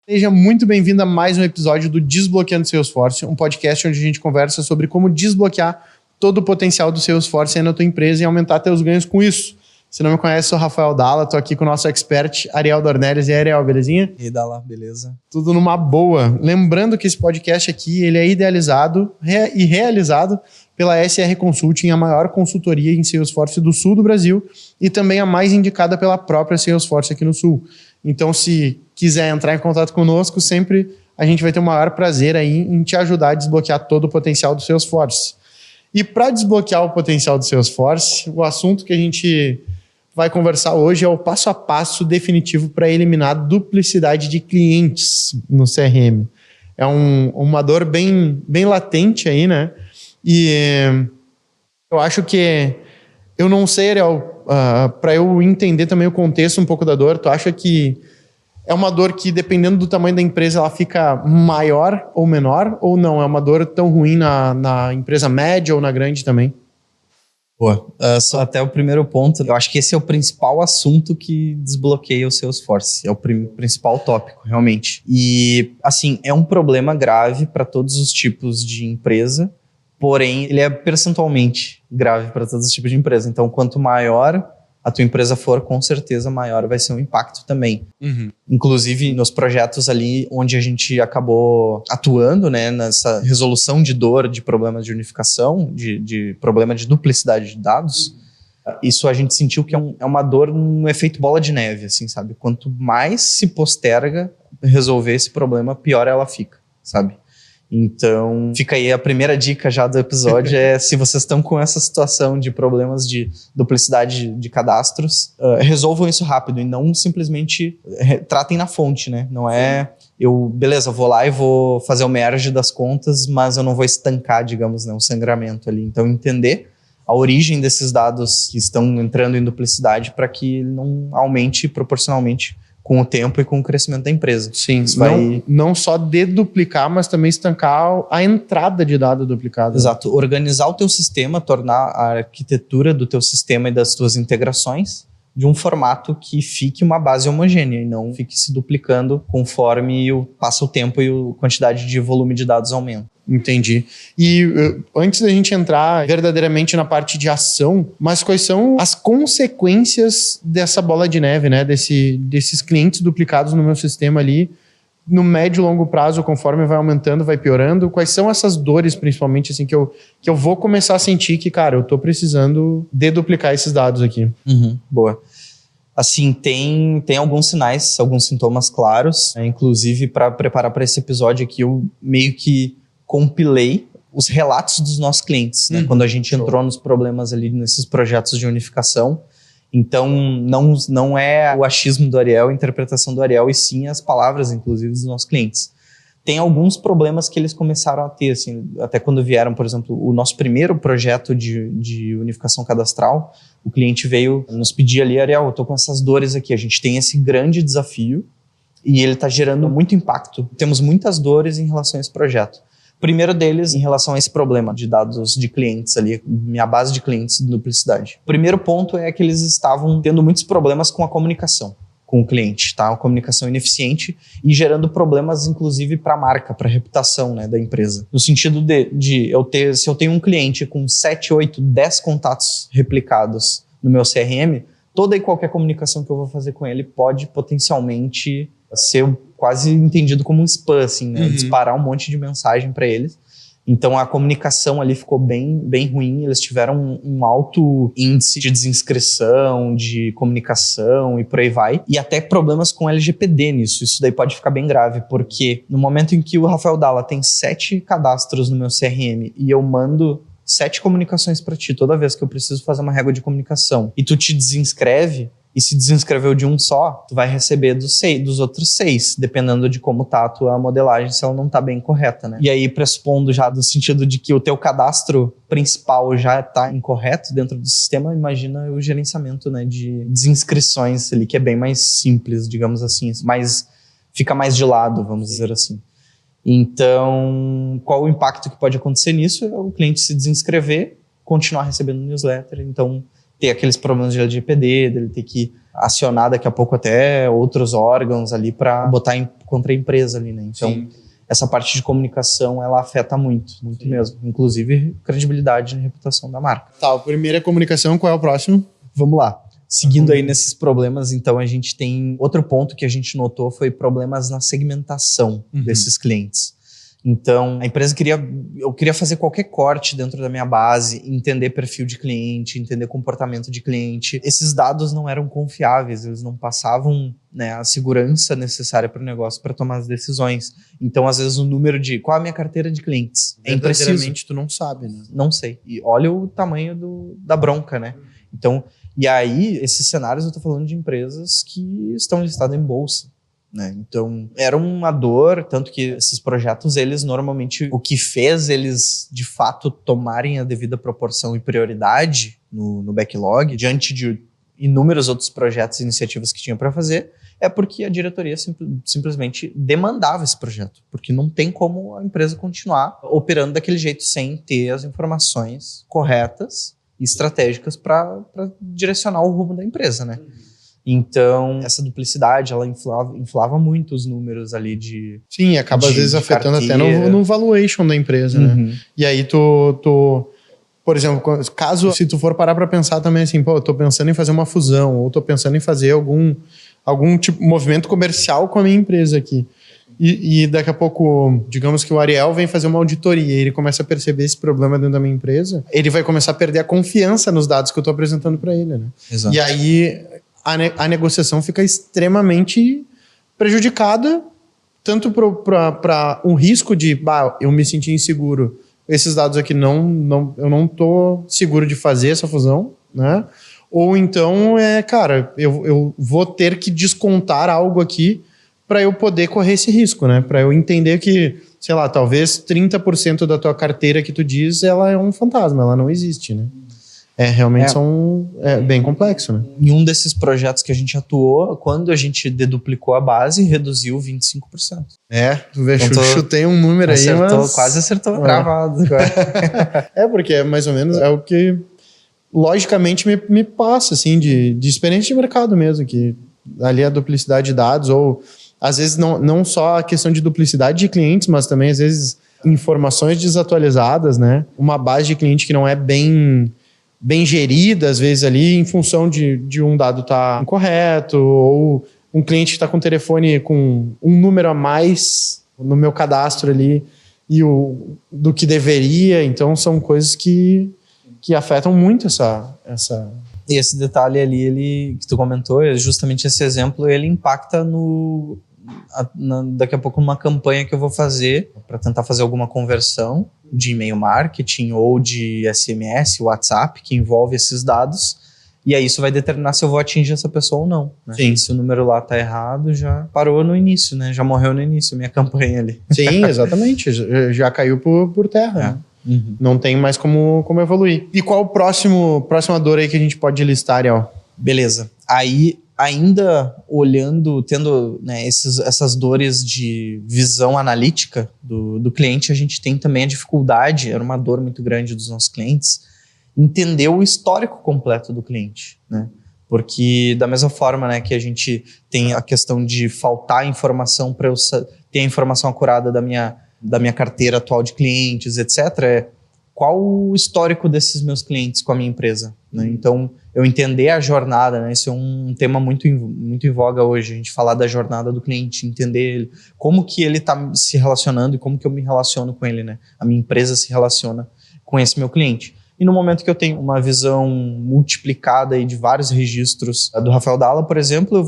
Seja muito bem-vindo a mais um episódio do Desbloqueando Salesforce, um podcast onde a gente conversa sobre como desbloquear todo o potencial do Salesforce aí na tua empresa e aumentar teus ganhos com isso. Se não me conhece, sou o Rafael Dalla, tô aqui com o nosso expert, Ariel Dornelles. E aí, Ariel, belezinha? E aí, Dalla, beleza? Tudo numa boa. Lembrando que esse podcast aqui, ele é idealizado e realizado pela SR Consulting, a maior consultoria em Salesforce do sul do Brasil e também a mais indicada pela própria Salesforce aqui no sul. Então, se quiser entrar em contato conosco, sempre a gente vai ter o maior prazer aí em te ajudar a desbloquear todo o potencial do Salesforce. E para desbloquear o potencial do Salesforce, o assunto que a gente vai conversar hoje é o passo a passo definitivo para eliminar duplicidade de clientes no CRM. É uma dor bem latente aí, né? E eu acho que, eu não sei, Ariel, para eu entender também o contexto um pouco da dor, tu acha que é uma dor que, dependendo do tamanho da empresa, ela fica maior ou menor? Ou não? É uma dor tão ruim na empresa média ou na grande também? Boa. Só até o primeiro ponto, eu acho que esse é o principal assunto que desbloqueia o Salesforce. É o principal tópico, realmente. E, assim, é um problema grave para todos os tipos de empresa, porém, ele é percentualmente grave para todos os tipos de empresa. Então, quanto maior a tua empresa for, com certeza maior vai ser o impacto também. Uhum. Inclusive, nos projetos ali onde a gente acabou atuando, né, nessa resolução de dor, de problemas de unificação, de problema de duplicidade de dados, isso a gente sentiu que é uma dor no efeito bola de neve, assim, sabe? Quanto mais se posterga resolver esse problema, pior ela fica, sabe? Então, fica aí a primeira dica já do episódio, se vocês estão com essa situação de problemas de duplicidade de cadastros, resolvam isso rápido e não simplesmente tratem na fonte, né? Não é, beleza, vou lá e vou fazer o merge das contas, mas eu não vou estancar, digamos, né, um sangramento ali. Então, entender a origem desses dados que estão entrando em duplicidade para que ele não aumente proporcionalmente com o tempo e com o crescimento da empresa. Sim, não só deduplicar, mas também estancar a entrada de dado duplicado. Exato. Organizar o teu sistema, tornar a arquitetura do teu sistema e das tuas integrações de um formato que fique uma base homogênea e não fique se duplicando conforme passa o tempo e a quantidade de volume de dados aumenta. Entendi. E antes da gente entrar verdadeiramente na parte de ação, mas quais são as consequências dessa bola de neve, né? Desses clientes duplicados no meu sistema ali, no médio e longo prazo, conforme vai aumentando, vai piorando? Quais são essas dores, principalmente, assim, que eu vou começar a sentir que, cara, eu tô precisando deduplicar esses dados aqui? Boa. Assim, tem alguns sinais, alguns sintomas claros, né? Inclusive, para preparar para esse episódio aqui, eu meio que compilei os relatos dos nossos clientes, né? Quando a gente entrou nos problemas ali nesses projetos de unificação. Então, não é o achismo do Ariel, a interpretação do Ariel, e sim as palavras, inclusive, dos nossos clientes. Tem alguns problemas que eles começaram a ter, assim, até quando vieram, por exemplo, o nosso primeiro projeto de unificação cadastral, o cliente veio nos pedir ali, Ariel, eu tô com essas dores aqui, a gente tem esse grande desafio e ele está gerando muito impacto. Temos muitas dores em relação a esse projeto. Primeiro deles, em relação a esse problema de dados de clientes ali, minha base de clientes de duplicidade. O primeiro ponto é que eles estavam tendo muitos problemas com a comunicação com o cliente, tá? Uma comunicação ineficiente e gerando problemas, inclusive, para a marca, para a reputação, né, da empresa. No sentido se eu tenho um cliente com 7, 8, 10 contatos replicados no meu CRM, toda e qualquer comunicação que eu vou fazer com ele pode potencialmente ser quase entendido como um spam, assim, né? Disparar um monte de mensagem para eles. Então a comunicação ali ficou bem ruim, eles tiveram um alto índice de desinscrição, de comunicação e por aí vai. E até problemas com LGPD nisso, isso daí pode ficar bem grave, porque no momento em que o Rafael Dalla tem 7 cadastros no meu CRM e eu mando 7 comunicações para ti toda vez que eu preciso fazer uma régua de comunicação e tu te desinscreve, e se desinscreveu de um só, tu vai receber dos outros 6, dependendo de como tá a tua modelagem, se ela não tá bem correta, né? E aí, pressupondo já no sentido de que o teu cadastro principal já tá incorreto dentro do sistema, imagina o gerenciamento, né, de desinscrições ali, que é bem mais simples, digamos assim, mas fica mais de lado, vamos dizer assim. Então, qual o impacto que pode acontecer nisso? É o cliente se desinscrever, continuar recebendo newsletter, então ter aqueles problemas de LGPD, dele ter que acionar daqui a pouco até outros órgãos ali para botar contra a empresa ali, né? Então, sim, essa parte de comunicação, ela afeta muito mesmo. Inclusive, credibilidade e reputação da marca. Tá, a primeira é comunicação, qual é o próximo? Vamos lá. Seguindo aí nesses problemas, então a gente tem... Outro ponto que a gente notou foi problemas na segmentação desses clientes. Então, a empresa eu queria fazer qualquer corte dentro da minha base, entender perfil de cliente, entender comportamento de cliente. Esses dados não eram confiáveis, eles não passavam, né, a segurança necessária para o negócio para tomar as decisões. Então, às vezes, o número de... Qual a minha carteira de clientes? É impreciso. Verdadeiramente, tu não sabe, né? Não sei. E olha o tamanho da bronca, né? Então, e aí, esses cenários eu tô falando de empresas que estão listadas em bolsa, né? Então, era uma dor, tanto que esses projetos, eles normalmente, o que fez eles, de fato, tomarem a devida proporção e prioridade no backlog, diante de inúmeros outros projetos e iniciativas que tinha para fazer, é porque a diretoria simplesmente demandava esse projeto, porque não tem como a empresa continuar operando daquele jeito sem ter as informações corretas e estratégicas para direcionar o rumo da empresa, né? Então, essa duplicidade, ela inflava muito os números ali de... Sim, acaba às vezes afetando até no valuation da empresa, né? E aí por exemplo, se tu for parar para pensar também assim, pô, eu tô pensando em fazer uma fusão, ou tô pensando em fazer algum tipo movimento comercial com a minha empresa aqui. E daqui a pouco, digamos que o Ariel vem fazer uma auditoria e ele começa a perceber esse problema dentro da minha empresa, ele vai começar a perder a confiança nos dados que eu tô apresentando para ele, né? Exato. E aí a negociação fica extremamente prejudicada, tanto para um risco de, eu me senti inseguro, esses dados aqui eu não tô seguro de fazer essa fusão, né? Ou então, eu vou ter que descontar algo aqui para eu poder correr esse risco, né? Para eu entender que, sei lá, talvez 30% da tua carteira que tu diz, ela é um fantasma, ela não existe, né? Realmente é bem complexo, né? Em um desses projetos que a gente atuou, quando a gente deduplicou a base, reduziu 25%. Então, chutei um número aí, mas... Quase acertou gravado agora. Porque é mais ou menos o que logicamente me passa, assim, de experiência de mercado mesmo, que ali a duplicidade de dados, ou às vezes não só a questão de duplicidade de clientes, mas também às vezes informações desatualizadas, né? Uma base de cliente que não é bem gerida, às vezes ali, em função de um dado estar incorreto, ou um cliente que está com o telefone com um número a mais no meu cadastro ali do que deveria. Então, são coisas que afetam muito essa... E esse detalhe ali, que tu comentou, justamente esse exemplo, ele impacta daqui a pouco numa campanha que eu vou fazer para tentar fazer alguma conversão de e-mail marketing ou de SMS, WhatsApp, que envolve esses dados, e aí isso vai determinar se eu vou atingir essa pessoa ou não, né? Sim. Se o número lá tá errado, já parou no início, né? Já morreu no início a minha campanha ali. Sim, exatamente. Já caiu por terra, né? Não tem mais como evoluir. E qual próxima dor aí que a gente pode listar, Ariel? Beleza. Aí, ainda tendo, né, essas dores de visão analítica do cliente, a gente tem também a dificuldade, era uma dor muito grande dos nossos clientes, entender o histórico completo do cliente, né? Porque da mesma forma, né, que a gente tem a questão de faltar informação para eu ter a informação acurada da minha carteira atual de clientes, etc., qual o histórico desses meus clientes com a minha empresa, né? Então, eu entender a jornada, né? Isso é um tema muito em voga hoje, a gente falar da jornada do cliente, entender ele, como que ele está se relacionando e como que eu me relaciono com ele, né? A minha empresa se relaciona com esse meu cliente. E no momento que eu tenho uma visão multiplicada aí de vários registros do Rafael Dalla, por exemplo,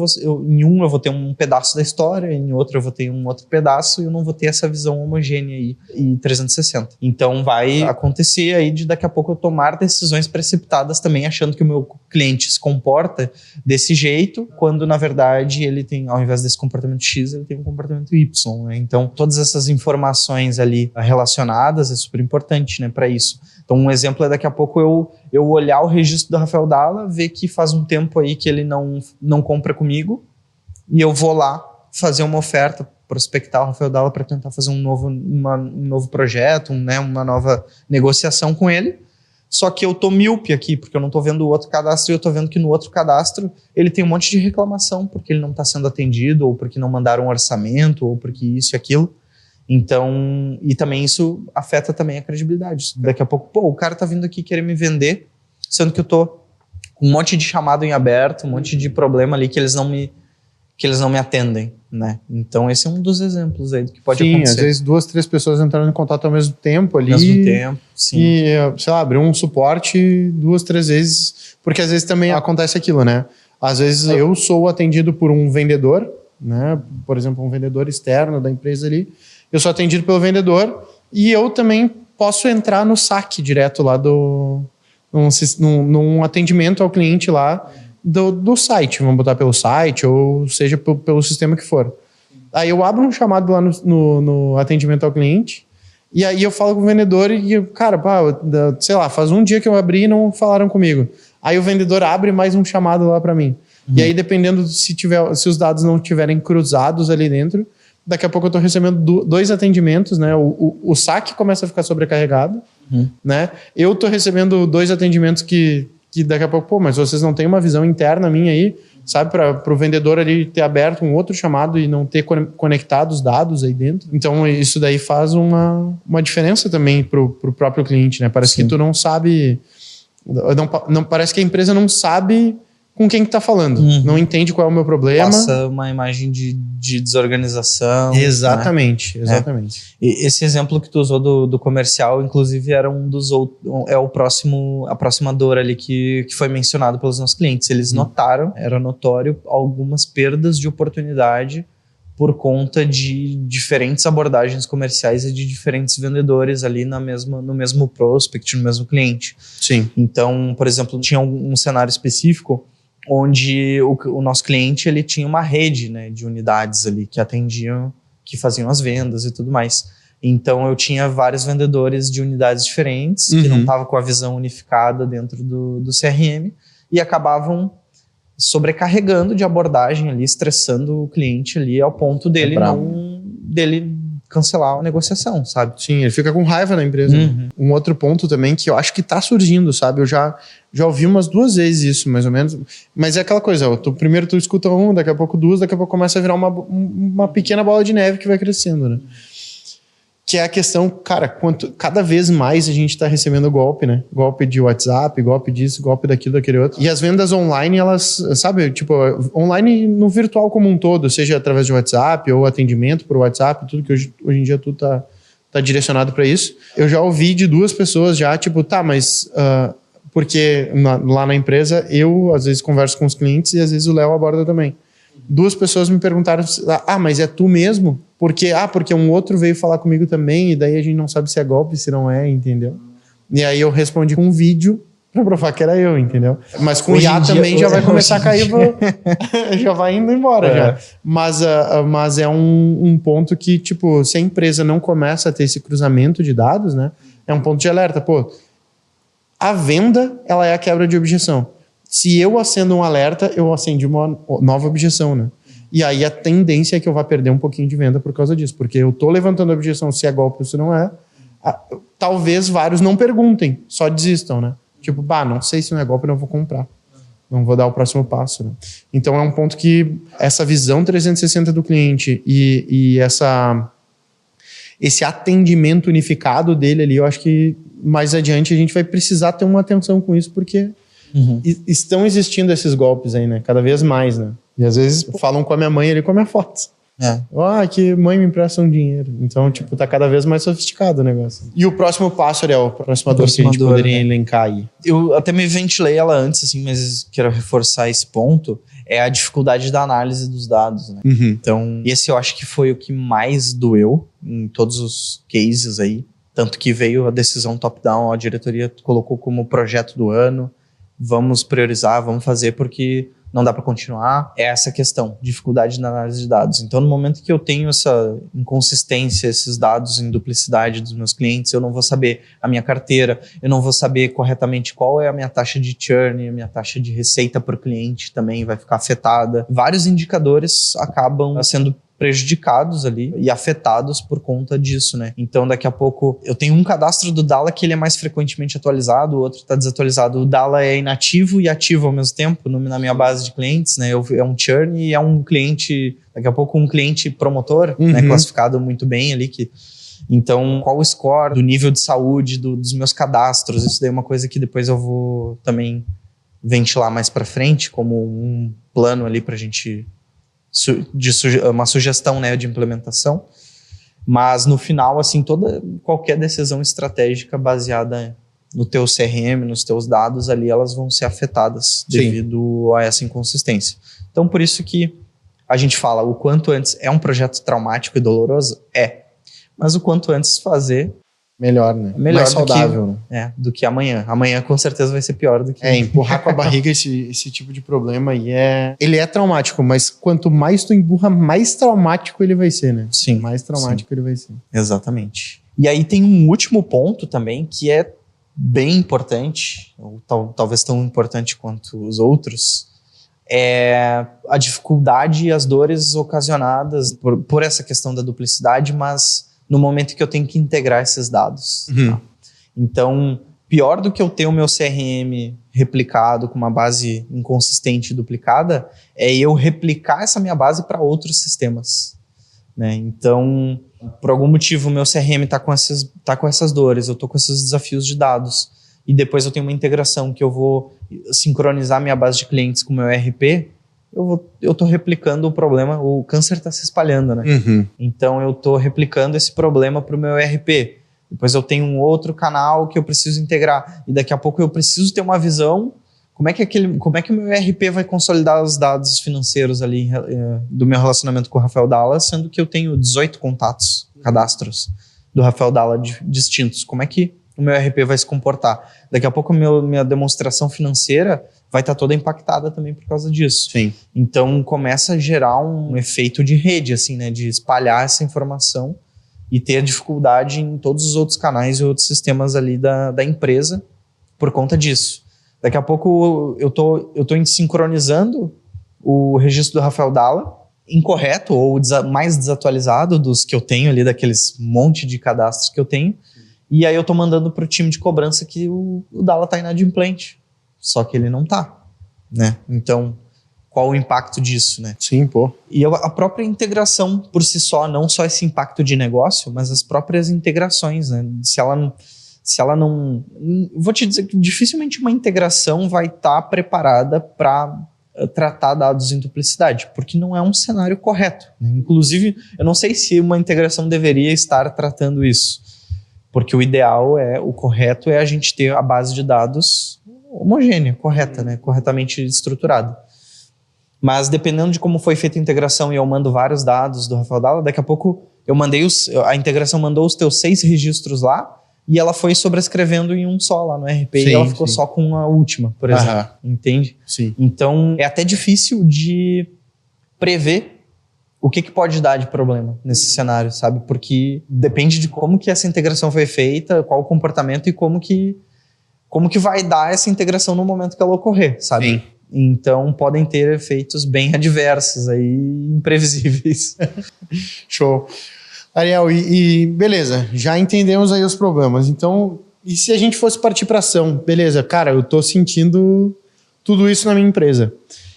em um eu vou ter um pedaço da história, em outro eu vou ter um outro pedaço e eu não vou ter essa visão homogênea aí e 360. Então vai acontecer aí de daqui a pouco eu tomar decisões precipitadas também, achando que o meu cliente se comporta desse jeito, quando na verdade ele tem, ao invés desse comportamento X, ele tem um comportamento Y, né? Então todas essas informações ali relacionadas é super importante, né, para isso. Então um exemplo é daqui a pouco eu olhar o registro do Rafael Dalla, ver que faz um tempo aí que ele não compra comigo e eu vou lá fazer uma oferta, prospectar o Rafael Dalla para tentar fazer um novo projeto, né, uma nova negociação com ele. Só que eu tô míope aqui, porque eu não tô vendo o outro cadastro e eu tô vendo que no outro cadastro ele tem um monte de reclamação porque ele não tá sendo atendido, ou porque não mandaram um orçamento, ou porque isso e aquilo. Então, e também isso afeta também a credibilidade. Daqui a pouco, o cara tá vindo aqui querer me vender, sendo que eu tô com um monte de chamado em aberto, um monte de problema ali que eles não me atendem, né? Então esse é um dos exemplos aí do que pode acontecer. Sim, às vezes 2, 3 pessoas entrando em contato ao mesmo tempo ali. Ao mesmo tempo, sim. E, sei lá, abriu um suporte 2, 3 vezes, porque às vezes também acontece aquilo, né? Às vezes eu sou atendido por um vendedor, né? Por exemplo, um vendedor externo da empresa ali. Eu sou atendido pelo vendedor e eu também posso entrar no saque direto lá num atendimento ao cliente lá do site, vamos botar pelo site ou seja pelo sistema que for. Aí eu abro um chamado lá no atendimento ao cliente e aí eu falo com o vendedor e, cara, sei lá, faz um dia que eu abri e não falaram comigo. Aí o vendedor abre mais um chamado lá para mim. E aí, dependendo se os dados não estiverem cruzados ali dentro, daqui a pouco eu estou recebendo 2 atendimentos, né? O saque começa a ficar sobrecarregado, né? Eu estou recebendo 2 atendimentos que daqui a pouco, mas vocês não têm uma visão interna minha aí, sabe? Para o vendedor ali ter aberto um outro chamado e não ter conectado os dados aí dentro. Então, isso daí faz uma diferença também para o próprio cliente, né? Parece que tu não sabe... Não, parece que a empresa não sabe com quem que tá falando. Não entende qual é o meu problema. Passa uma imagem de desorganização. Exatamente, né? Exatamente. E esse exemplo que tu usou do comercial, inclusive, era um dos outros. É a próxima dor ali que foi mencionado pelos nossos clientes. Eles notaram, era notório, algumas perdas de oportunidade por conta de diferentes abordagens comerciais e de diferentes vendedores ali no mesmo prospect, no mesmo cliente. Sim. Então, por exemplo, tinha um cenário específico onde o nosso cliente ele tinha uma rede, né, de unidades ali que atendiam, que faziam as vendas e tudo mais. Então eu tinha vários vendedores de unidades diferentes que não estavam com a visão unificada dentro do CRM e acabavam sobrecarregando de abordagem ali, estressando o cliente ali ao ponto dele dele cancelar a negociação, sabe? Sim, ele fica com raiva da empresa. Um outro ponto também que eu acho que tá surgindo, sabe? Eu já ouvi umas 2 vezes isso, mais ou menos. Mas é aquela coisa, primeiro tu escuta daqui a pouco 2, daqui a pouco começa a virar uma pequena bola de neve que vai crescendo, né? Que é a questão, cara, cada vez mais a gente tá recebendo golpe, né? Golpe de WhatsApp, golpe disso, golpe daquilo, daquele outro. E as vendas online, elas, sabe, tipo, online no virtual como um todo, seja através de WhatsApp ou atendimento por WhatsApp, tudo que hoje em dia tudo tá direcionado para isso. Eu já ouvi de 2 pessoas já, tipo, mas... porque lá na empresa eu, às vezes, converso com os clientes e às vezes o Léo aborda também. 2 pessoas me perguntaram, mas é tu mesmo? Porque um outro veio falar comigo também e daí a gente não sabe se é golpe, se não é, entendeu? E aí eu respondi com um vídeo pra provar que era eu, entendeu? Mas com IA também já vai começar a cair, já vai indo embora já. Mas é um ponto que, tipo, se a empresa não começa a ter esse cruzamento de dados, né? É um ponto de alerta, a venda, ela é a quebra de objeção. Se eu acendo um alerta, eu acendi uma nova objeção, né? E aí a tendência é que eu vá perder um pouquinho de venda por causa disso. Porque eu tô levantando a objeção se é golpe ou se não é. Talvez vários não perguntem, só desistam, né? Tipo, não sei se não é golpe, não vou comprar. Não vou dar o próximo passo, né? Então é um ponto que essa visão 360 do cliente e esse atendimento unificado dele ali, eu acho que mais adiante a gente vai precisar ter uma atenção com isso, porque estão existindo esses golpes aí, né? Cada vez mais, né? E às vezes falam com a minha mãe ali com a minha foto. Que mãe me empresta um dinheiro. Então, tipo, tá cada vez mais sofisticado o negócio. E o próximo passo, Ariel, a próxima dor que a gente poderia elencar aí? Eu até me ventilei ela antes, assim, mas quero reforçar esse ponto. É a dificuldade da análise dos dados, né? Então, esse eu acho que foi o que mais doeu em todos os cases aí. Tanto que veio a decisão top-down, a diretoria colocou como projeto do ano. Vamos priorizar, vamos fazer porque não dá para continuar. É essa questão, dificuldade na análise de dados. Então, no momento que eu tenho essa inconsistência, esses dados em duplicidade dos meus clientes, eu não vou saber a minha carteira, eu não vou saber corretamente qual é a minha taxa de churn, a minha taxa de receita por cliente também vai ficar afetada. Vários indicadores acabam sendo prejudicados ali e afetados por conta disso, né? Então, daqui a pouco, eu tenho um cadastro do Dala que ele é mais frequentemente atualizado, o outro está desatualizado. O Dala é inativo e ativo ao mesmo tempo na minha base de clientes, né? É um churn e é um cliente, daqui a pouco um cliente promotor, né? Classificado muito bem ali, então, qual o score do nível de saúde dos meus cadastros? Isso daí é uma coisa que depois eu vou também ventilar mais para frente, como um plano ali para a gente, uma sugestão, né, de implementação. Mas no final, assim, qualquer decisão estratégica baseada no teu CRM, nos teus dados ali, elas vão ser afetadas devido a essa inconsistência. Então, por isso que a gente fala, o quanto antes é um projeto traumático e doloroso? Mas o quanto antes fazer... Melhor, né? Melhor, mais saudável, né? Do que amanhã. Amanhã com certeza vai ser pior do que... empurrar com a barriga esse tipo de problema aí ele é traumático, mas quanto mais tu empurra, mais traumático ele vai ser, né? Sim. Mais traumático ele vai ser. Exatamente. E aí tem um último ponto também que é bem importante, ou talvez tão importante quanto os outros, é a dificuldade e as dores ocasionadas por essa questão da duplicidade, mas no momento que eu tenho que integrar esses dados. Tá? Então, pior do que eu ter o meu CRM replicado com uma base inconsistente e duplicada, é eu replicar essa minha base para outros sistemas. Né? Então, por algum motivo, o meu CRM está com essas dores, eu estou com esses desafios de dados, e depois eu tenho uma integração que eu vou sincronizar minha base de clientes com o meu ERP, eu estou replicando o problema, o câncer está se espalhando, né? Então eu estou replicando esse problema para o meu ERP. Depois eu tenho um outro canal que eu preciso integrar. E daqui a pouco eu preciso ter uma visão, como é que o meu ERP vai consolidar os dados financeiros ali do meu relacionamento com o Rafael Dalla, sendo que eu tenho 18 cadastros do Rafael Dalla distintos. Como é que o meu ERP vai se comportar? Daqui a pouco minha demonstração financeira vai estar toda impactada também por causa disso. Sim. Então começa a gerar um efeito de rede, assim, né? De espalhar essa informação e ter dificuldade em todos os outros canais e outros sistemas ali da empresa por conta disso. Daqui a pouco eu tô sincronizando o registro do Rafael Dalla incorreto ou mais desatualizado dos que eu tenho ali, daqueles monte de cadastros que eu tenho. E aí eu tô mandando pro time de cobrança que o Dalla tá inadimplente. Só que ele não tá, né? Então, qual o impacto disso, né? Sim, pô. E a própria integração por si só, não só esse impacto de negócio, mas as próprias integrações, né? Se ela não... Vou te dizer que dificilmente uma integração vai estar preparada para tratar dados em duplicidade, porque não é um cenário correto, né? Inclusive, eu não sei se uma integração deveria estar tratando isso, porque o correto é a gente ter a base de dados homogênea, correta, né? Corretamente estruturada. Mas dependendo de como foi feita a integração e eu mando vários dados do Rafael Dalla, daqui a pouco a integração mandou os teus 6 registros lá e ela foi sobrescrevendo em um só lá no ERP e ela ficou só com a última, por exemplo. Entende? Sim. Então é até difícil de prever o que pode dar de problema nesse cenário, sabe? Porque depende de como que essa integração foi feita, qual o comportamento e como que vai dar essa integração no momento que ela ocorrer, sabe? Sim. Então, podem ter efeitos bem adversos aí, imprevisíveis. Show. Ariel, e beleza, já entendemos aí os problemas. Então, e se a gente fosse partir para ação? Beleza, cara, eu tô sentindo tudo isso na minha empresa.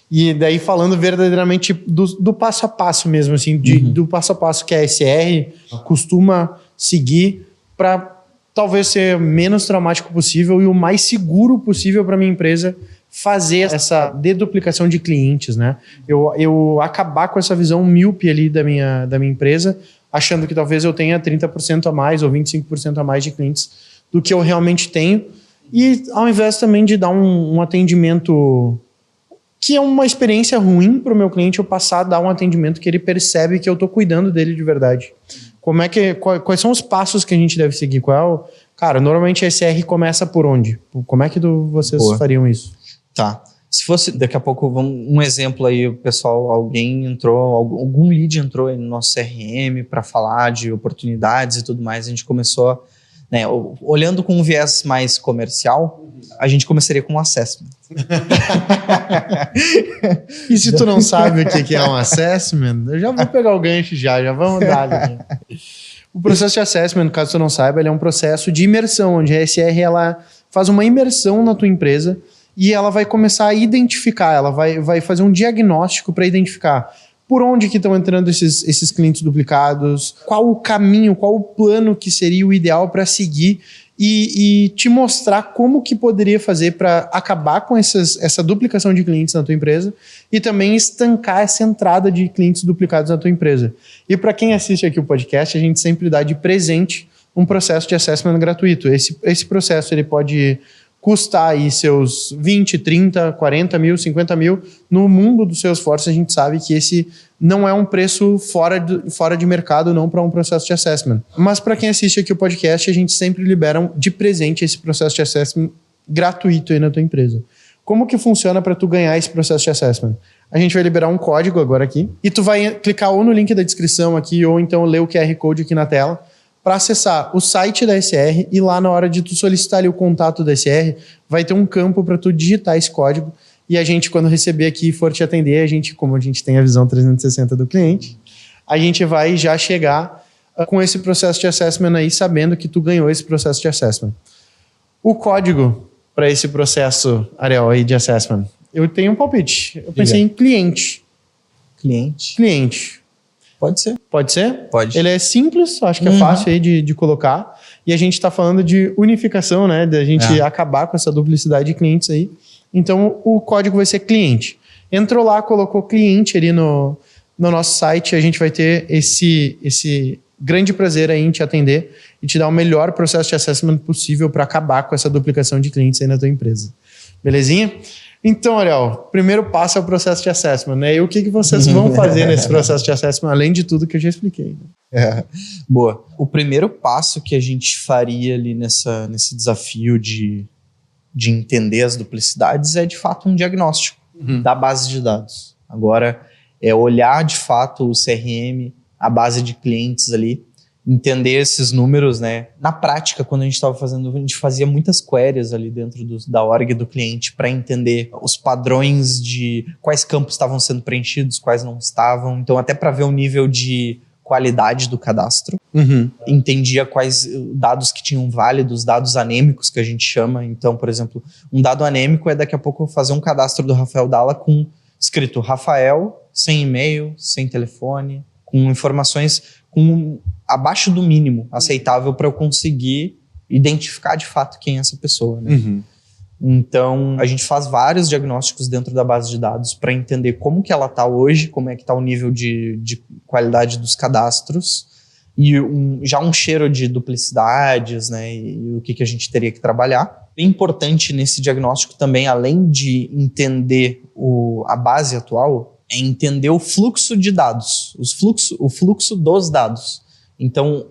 E daí falando verdadeiramente do passo a passo mesmo, assim, do passo a passo que a SR costuma seguir para talvez ser menos traumático possível e o mais seguro possível para minha empresa fazer essa deduplicação de clientes, né? Eu acabar com essa visão míope ali da minha empresa, achando que talvez eu tenha 30% a mais ou 25% a mais de clientes do que eu realmente tenho, e ao invés também de dar um atendimento que é uma experiência ruim para o meu cliente, eu passar a dar um atendimento que ele percebe que eu estou cuidando dele de verdade. Quais são os passos que a gente deve seguir? Cara, normalmente a SR começa por onde? Como é que vocês fariam isso? Tá. Se fosse, daqui a pouco, um exemplo aí, o pessoal, algum lead entrou aí no nosso CRM para falar de oportunidades e tudo mais, a gente começou, né, olhando com um viés mais comercial, a gente começaria com um assessment. E se tu não sabe o que é um assessment, eu já vou pegar o gancho já vamos dar ali. O processo de assessment, caso tu não saiba, ele é um processo de imersão, onde a SR ela faz uma imersão na tua empresa e ela vai começar a identificar, ela vai fazer um diagnóstico para identificar por onde que estão entrando esses clientes duplicados, qual o caminho, qual o plano que seria o ideal para seguir e te mostrar como que poderia fazer para acabar com essa duplicação de clientes na tua empresa e também estancar essa entrada de clientes duplicados na tua empresa. E para quem assiste aqui o podcast, a gente sempre dá de presente um processo de assessment gratuito. Esse processo ele pode custar aí seus 20, 30, 40 mil, 50 mil. No mundo do Salesforce, a gente sabe que esse não é um preço fora de mercado, não para um processo de assessment. Mas para quem assiste aqui o podcast, a gente sempre libera de presente esse processo de assessment gratuito aí na tua empresa. Como que funciona para tu ganhar esse processo de assessment? A gente vai liberar um código agora aqui e tu vai clicar ou no link da descrição aqui ou então ler o QR Code aqui na tela para acessar o site da SR e lá na hora de tu solicitar ali o contato da SR, vai ter um campo para tu digitar esse código e a gente, quando receber aqui e for te atender, a gente, como a gente tem a visão 360 do cliente, a gente vai já chegar com esse processo de assessment aí, sabendo que tu ganhou esse processo de assessment. O código para esse processo, Ariel, aí de assessment, eu tenho um palpite. Eu pensei em cliente. Cliente. Pode ser. Pode ser? Pode. Ele é simples, acho que é fácil aí de colocar. E a gente está falando de unificação, né? Da gente acabar com essa duplicidade de clientes aí. Então, o código vai ser cliente. Entrou lá, colocou cliente ali no nosso site, a gente vai ter esse grande prazer aí em te atender e te dar o melhor processo de assessment possível para acabar com essa duplicação de clientes aí na tua empresa. Belezinha? Então, Ariel, primeiro passo é o processo de assessment, né? E o que vocês vão fazer nesse processo de assessment, além de tudo que eu já expliquei? Né? Boa. O primeiro passo que a gente faria ali nesse desafio de entender as duplicidades é, de fato, um diagnóstico da base de dados. Agora, é olhar, de fato, o CRM, a base de clientes ali, entender esses números, né? Na prática, quando a gente estava fazendo, a gente fazia muitas queries ali dentro da org do cliente para entender os padrões de quais campos estavam sendo preenchidos, quais não estavam. Então, até para ver o nível de qualidade do cadastro. Entendia quais dados que tinham válidos, dados anêmicos que a gente chama. Então, por exemplo, um dado anêmico é daqui a pouco eu fazer um cadastro do Rafael Dalla com escrito Rafael, sem e-mail, sem telefone, com informações abaixo do mínimo aceitável para eu conseguir identificar de fato quem é essa pessoa, né? Então, a gente faz vários diagnósticos dentro da base de dados para entender como que ela está hoje, como é que está o nível de qualidade dos cadastros e já um cheiro de duplicidades, né? E o que a gente teria que trabalhar. Bem importante nesse diagnóstico também, além de entender a base atual, é entender o fluxo de dados, o fluxo dos dados. Então,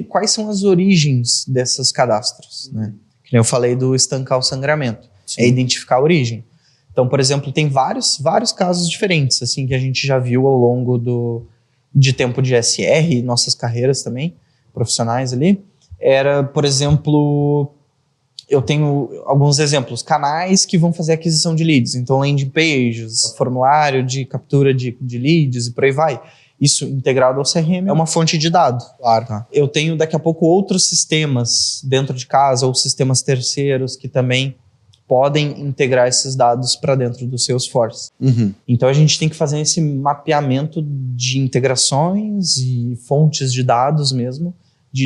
quais são as origens desses cadastros, né? Que nem eu falei do estancar o sangramento. Sim. É identificar a origem. Então, por exemplo, tem vários casos diferentes, assim, que a gente já viu ao longo de tempo de SR, nossas carreiras também, profissionais ali. Era, por exemplo, eu tenho alguns exemplos, canais que vão fazer aquisição de leads, então landing pages, formulário de captura de leads e por aí vai. Isso integrado ao CRM é uma fonte de dados. Claro. Tá. Eu tenho daqui a pouco outros sistemas dentro de casa ou sistemas terceiros que também podem integrar esses dados para dentro do Salesforce. Então a gente tem que fazer esse mapeamento de integrações e fontes de dados mesmo,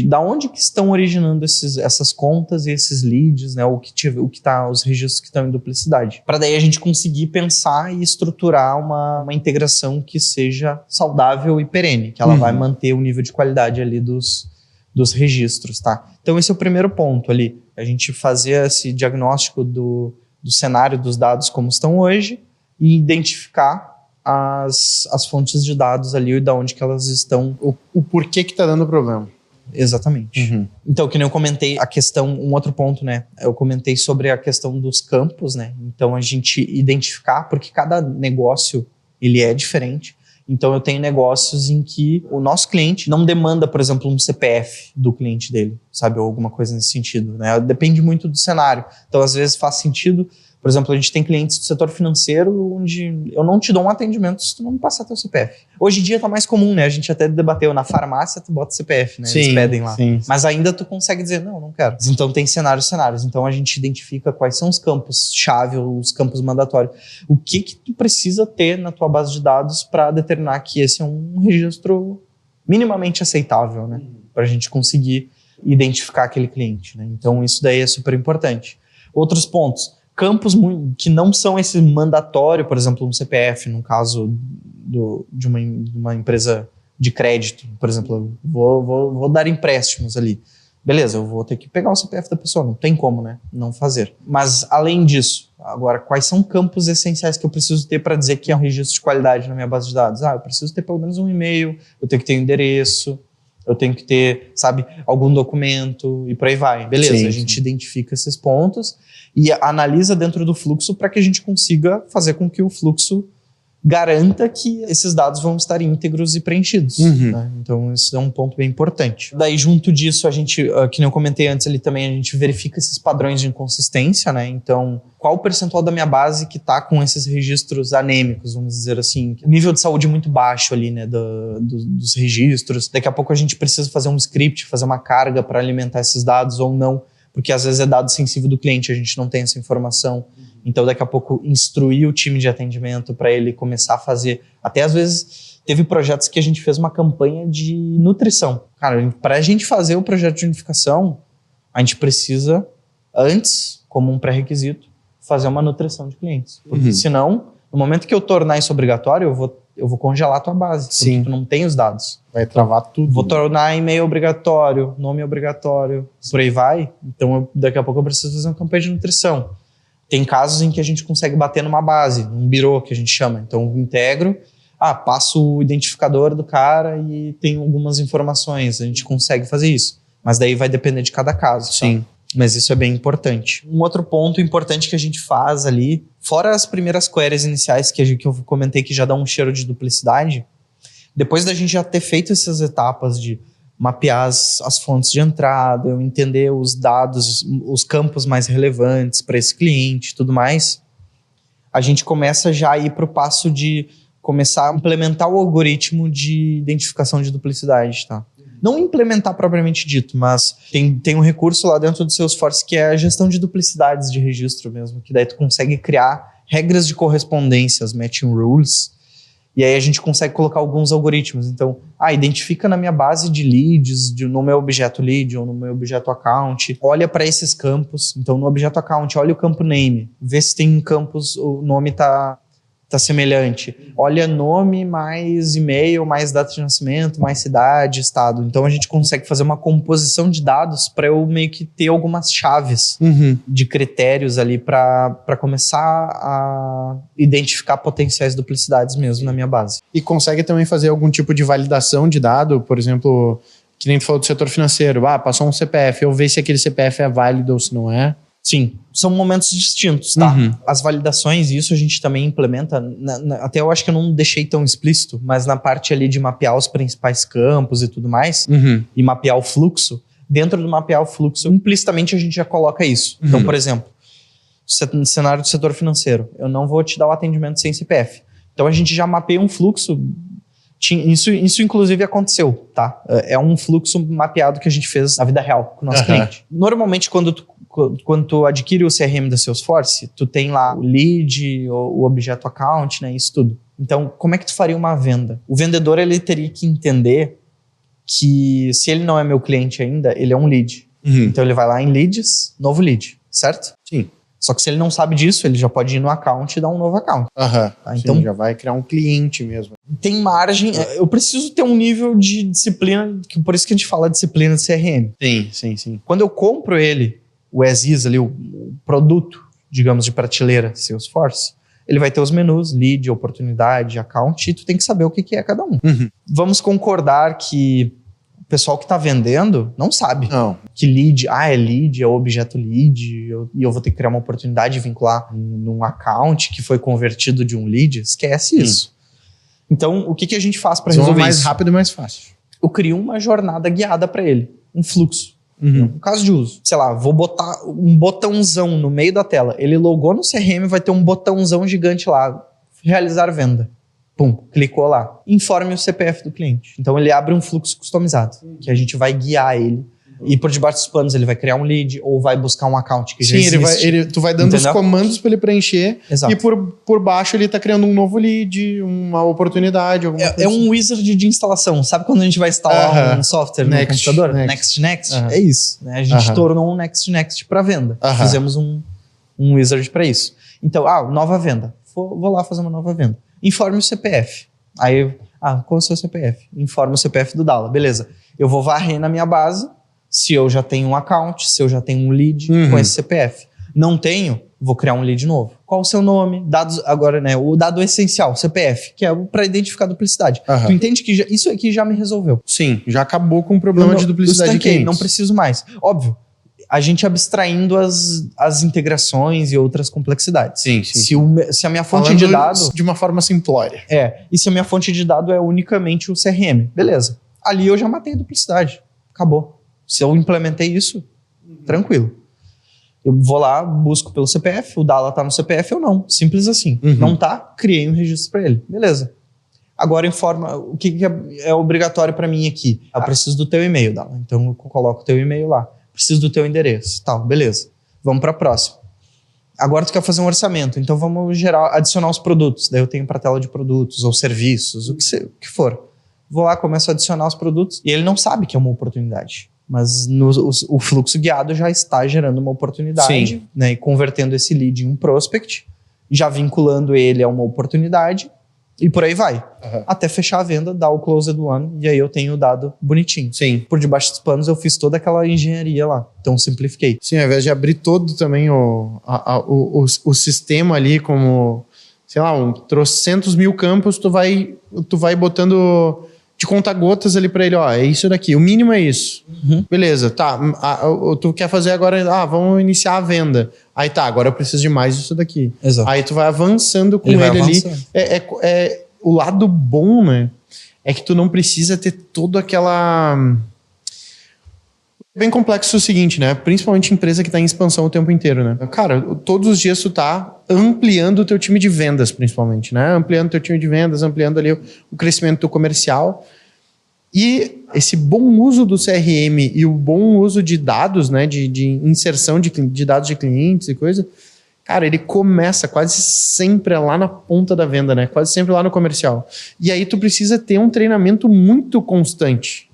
da onde que estão originando essas contas e esses leads, né, os registros que estão em duplicidade. Para daí a gente conseguir pensar e estruturar uma integração que seja saudável e perene, que ela vai manter o nível de qualidade ali dos registros, tá? Então esse é o primeiro ponto ali, a gente fazer esse diagnóstico do cenário dos dados como estão hoje e identificar as fontes de dados ali e da onde que elas estão. O porquê que está dando problema. Exatamente. Então, que nem eu comentei a questão, um outro ponto, né? Eu comentei sobre a questão dos campos, né? Então, a gente identificar, porque cada negócio, ele é diferente. Então, eu tenho negócios em que o nosso cliente não demanda, por exemplo, um CPF do cliente dele, sabe? Ou alguma coisa nesse sentido, né? Depende muito do cenário. Então, às vezes, faz sentido Por exemplo, a gente tem clientes do setor financeiro onde eu não te dou um atendimento se tu não me passar teu CPF. Hoje em dia tá mais comum, né? A gente até debateu, na farmácia tu bota CPF, né? Eles pedem lá. Sim. Mas ainda tu consegue dizer, não quero. Então tem cenários. Então a gente identifica quais são os campos-chave, os campos mandatórios. O que tu precisa ter na tua base de dados para determinar que esse é um registro minimamente aceitável, né? Pra gente conseguir identificar aquele cliente, né? Então isso daí é super importante. Outros pontos. Campos que não são esse mandatório, por exemplo, um CPF, no caso de uma empresa de crédito, por exemplo, vou dar empréstimos ali. Beleza, eu vou ter que pegar o CPF da pessoa, não tem como, né? Não fazer. Mas, além disso, agora, quais são campos essenciais que eu preciso ter para dizer que é um registro de qualidade na minha base de dados? Eu preciso ter pelo menos um e-mail, eu tenho que ter um endereço, eu tenho que ter, sabe, algum documento e por aí vai. Beleza, a gente identifica esses pontos e analisa dentro do fluxo para que a gente consiga fazer com que o fluxo garanta que esses dados vão estar íntegros e preenchidos. Né? Então, isso é um ponto bem importante. Daí, junto disso, a gente, que nem eu comentei antes ali também, a gente verifica esses padrões de inconsistência, né? Então, qual o percentual da minha base que está com esses registros anêmicos, vamos dizer assim. Nível de saúde muito baixo ali, né? Dos registros. Daqui a pouco a gente precisa fazer um script, fazer uma carga para alimentar esses dados ou não, porque às vezes é dado sensível do cliente, a gente não tem essa informação. Então, daqui a pouco, instruir o time de atendimento para ele começar a fazer. Até às vezes, teve projetos que a gente fez uma campanha de nutrição. Cara, para a gente fazer o projeto de unificação, a gente precisa, antes, como um pré-requisito, fazer uma nutrição de clientes. Porque senão, no momento que eu tornar isso obrigatório, eu vou congelar a tua base. Sim. Porque tu não tem os dados. Vai travar tudo. Vou tornar e-mail obrigatório, nome obrigatório, por aí vai. Então, daqui a pouco eu preciso fazer uma campanha de nutrição. Tem casos em que a gente consegue bater numa base, num birô que a gente chama. Então, eu integro, passo o identificador do cara e tem algumas informações. A gente consegue fazer isso. Mas daí vai depender de cada caso. Sim. Tá? Mas isso é bem importante. Um outro ponto importante que a gente faz ali, fora as primeiras queries iniciais que eu comentei que já dá um cheiro de duplicidade, depois da gente já ter feito essas etapas de mapear as fontes de entrada, eu entender os dados, os campos mais relevantes para esse cliente e tudo mais, a gente começa já a ir para o passo de começar a implementar o algoritmo de identificação de duplicidade, tá? Não implementar propriamente dito, mas tem um recurso lá dentro do Salesforce que é a gestão de duplicidades de registro mesmo, que daí tu consegue criar regras de correspondência, as matching rules, e aí a gente consegue colocar alguns algoritmos. Então, identifica na minha base de leads, no meu objeto lead ou no meu objeto account, olha para esses campos. Então, no objeto account, olha o campo name, vê se tem campos, o nome tá semelhante. Olha nome mais e-mail, mais data de nascimento, mais cidade, estado. Então, a gente consegue fazer uma composição de dados para eu meio que ter algumas chaves de critérios ali para começar a identificar potenciais duplicidades mesmo na minha base. E consegue também fazer algum tipo de validação de dado, por exemplo, que nem tu falou do setor financeiro, passou um CPF, eu ver se aquele CPF é válido ou se não é. Sim, são momentos distintos, tá? As validações, isso a gente também implementa, até eu acho que eu não deixei tão explícito, mas na parte ali de mapear os principais campos e tudo mais, e mapear o fluxo, dentro do mapear o fluxo, implicitamente a gente já coloca isso. Então, por exemplo, no cenário do setor financeiro, eu não vou te dar o atendimento sem CPF. Então, a gente já mapeia um fluxo. Isso inclusive aconteceu, tá? É um fluxo mapeado que a gente fez na vida real com o nosso cliente. Normalmente, quando tu adquire o CRM da Salesforce, tu tem lá o lead, o objeto account, né? Isso tudo. Então, como é que tu faria uma venda? O vendedor, ele teria que entender que se ele não é meu cliente ainda, ele é um lead. Então, ele vai lá em leads, novo lead, certo? Sim. Só que se ele não sabe disso, ele já pode ir no account e dar um novo account. Tá? Então, já vai criar um cliente mesmo. Tem margem. Eu preciso ter um nível de disciplina, por isso que a gente fala disciplina de CRM. Sim. Quando eu compro ele, o as-is ali, o produto, digamos, de prateleira Salesforce, ele vai ter os menus, lead, oportunidade, account, e tu tem que saber o que é cada um. Vamos concordar que o pessoal que está vendendo não sabe que lead, é lead, é o objeto lead, e eu vou ter que criar uma oportunidade de vincular num account que foi convertido de um lead. Esquece isso. Então, o que a gente faz para resolver mais isso? Rápido e mais fácil. Eu crio uma jornada guiada para ele, um fluxo. No caso de uso. Sei lá, vou botar um botãozão no meio da tela. Ele logou no CRM, vai ter um botãozão gigante lá. Realizar venda. Pum, clicou lá. Informe o CPF do cliente. Então ele abre um fluxo customizado, que a gente vai guiar ele. E por debaixo dos panos ele vai criar um lead ou vai buscar um account que já existe. Tu vai dando os comandos para ele preencher. Exato. E por baixo ele tá criando um novo lead, uma oportunidade, alguma coisa. É um wizard de instalação. Sabe quando a gente vai instalar um software no computador? Next. É isso. Né? A gente tornou um Next para venda. Fizemos um wizard para isso. Então, nova venda. Vou lá fazer uma nova venda. Informe o CPF. Aí, qual é o seu CPF? Informe o CPF do Dala. Beleza. Eu vou varrer na minha base se eu já tenho um account, se eu já tenho um lead com esse CPF. Não tenho, vou criar um lead novo. Qual o seu nome? Dados, agora, né? O dado essencial, CPF, que é para identificar duplicidade. Tu entende que isso aqui já me resolveu? Sim, já acabou com o problema de duplicidade de clientes. Não preciso mais. Óbvio, a gente abstraindo as integrações e outras complexidades. Sim. Se a minha fonte de dado... de uma forma simplória. E se a minha fonte de dado é unicamente o CRM, beleza. Ali eu já matei a duplicidade. Acabou. Se eu implementei isso, tranquilo. Eu vou lá, busco pelo CPF, o Dala tá no CPF ou não. Simples assim. Não tá, criei um registro para ele. Beleza. Agora informa, o que é obrigatório para mim aqui? Eu preciso do teu e-mail, Dala. Então eu coloco o teu e-mail lá. Preciso do teu endereço. Tal, beleza. Vamos para a próxima. Agora tu quer fazer um orçamento, então vamos adicionar os produtos. Daí eu tenho para tela de produtos ou serviços, o que for. Vou lá, começo a adicionar os produtos e ele não sabe que é uma oportunidade. Mas o fluxo guiado já está gerando uma oportunidade, né, e convertendo esse lead em um prospect, já vinculando ele a uma oportunidade e por aí vai. Até fechar a venda, dar o closed one e aí eu tenho o dado bonitinho. Sim. Por debaixo dos panos eu fiz toda aquela engenharia lá, então simplifiquei. Sim, ao invés de abrir todo também o sistema ali como, sei lá, trocentos mil campos, tu vai botando... de conta-gotas ali pra ele, é isso daqui, o mínimo é isso. Beleza, tá, tu quer fazer agora, vamos iniciar a venda. Aí tá, agora eu preciso de mais isso daqui. Exato. Aí tu vai avançando com ele ali. O lado bom, né, é que tu não precisa ter toda aquela... Bem complexo o seguinte, né? Principalmente empresa que tá em expansão o tempo inteiro, né? Cara, todos os dias tu tá ampliando o teu time de vendas, principalmente, né? Ampliando o teu time de vendas, ampliando ali o crescimento do comercial. E esse bom uso do CRM e o bom uso de dados, né? De inserção de dados de clientes e coisa, cara, ele começa quase sempre lá na ponta da venda, né? Quase sempre lá no comercial. E aí tu precisa ter um treinamento muito constante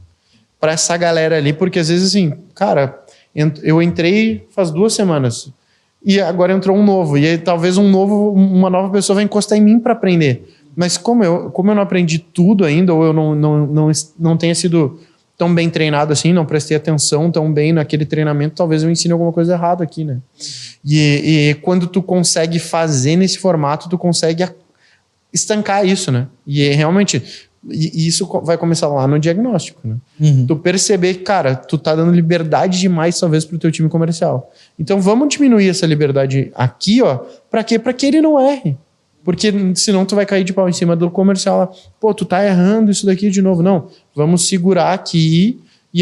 para essa galera ali, porque às vezes assim, cara, eu entrei faz 2 semanas e agora entrou um novo, e aí talvez uma nova pessoa vai encostar em mim para aprender, mas como eu não aprendi tudo ainda, ou eu não tenha sido tão bem treinado assim, não prestei atenção tão bem naquele treinamento, talvez eu ensine alguma coisa errada aqui, né? E quando tu consegue fazer nesse formato, tu consegue estancar isso, né? E realmente... E isso vai começar lá no diagnóstico, né? Tu perceber que, cara, tu tá dando liberdade demais, talvez, pro teu time comercial. Então, vamos diminuir essa liberdade aqui, pra quê? Pra que ele não erre. Porque senão tu vai cair de pau em cima do comercial lá. Pô, tu tá errando isso daqui de novo. Não, vamos segurar aqui. E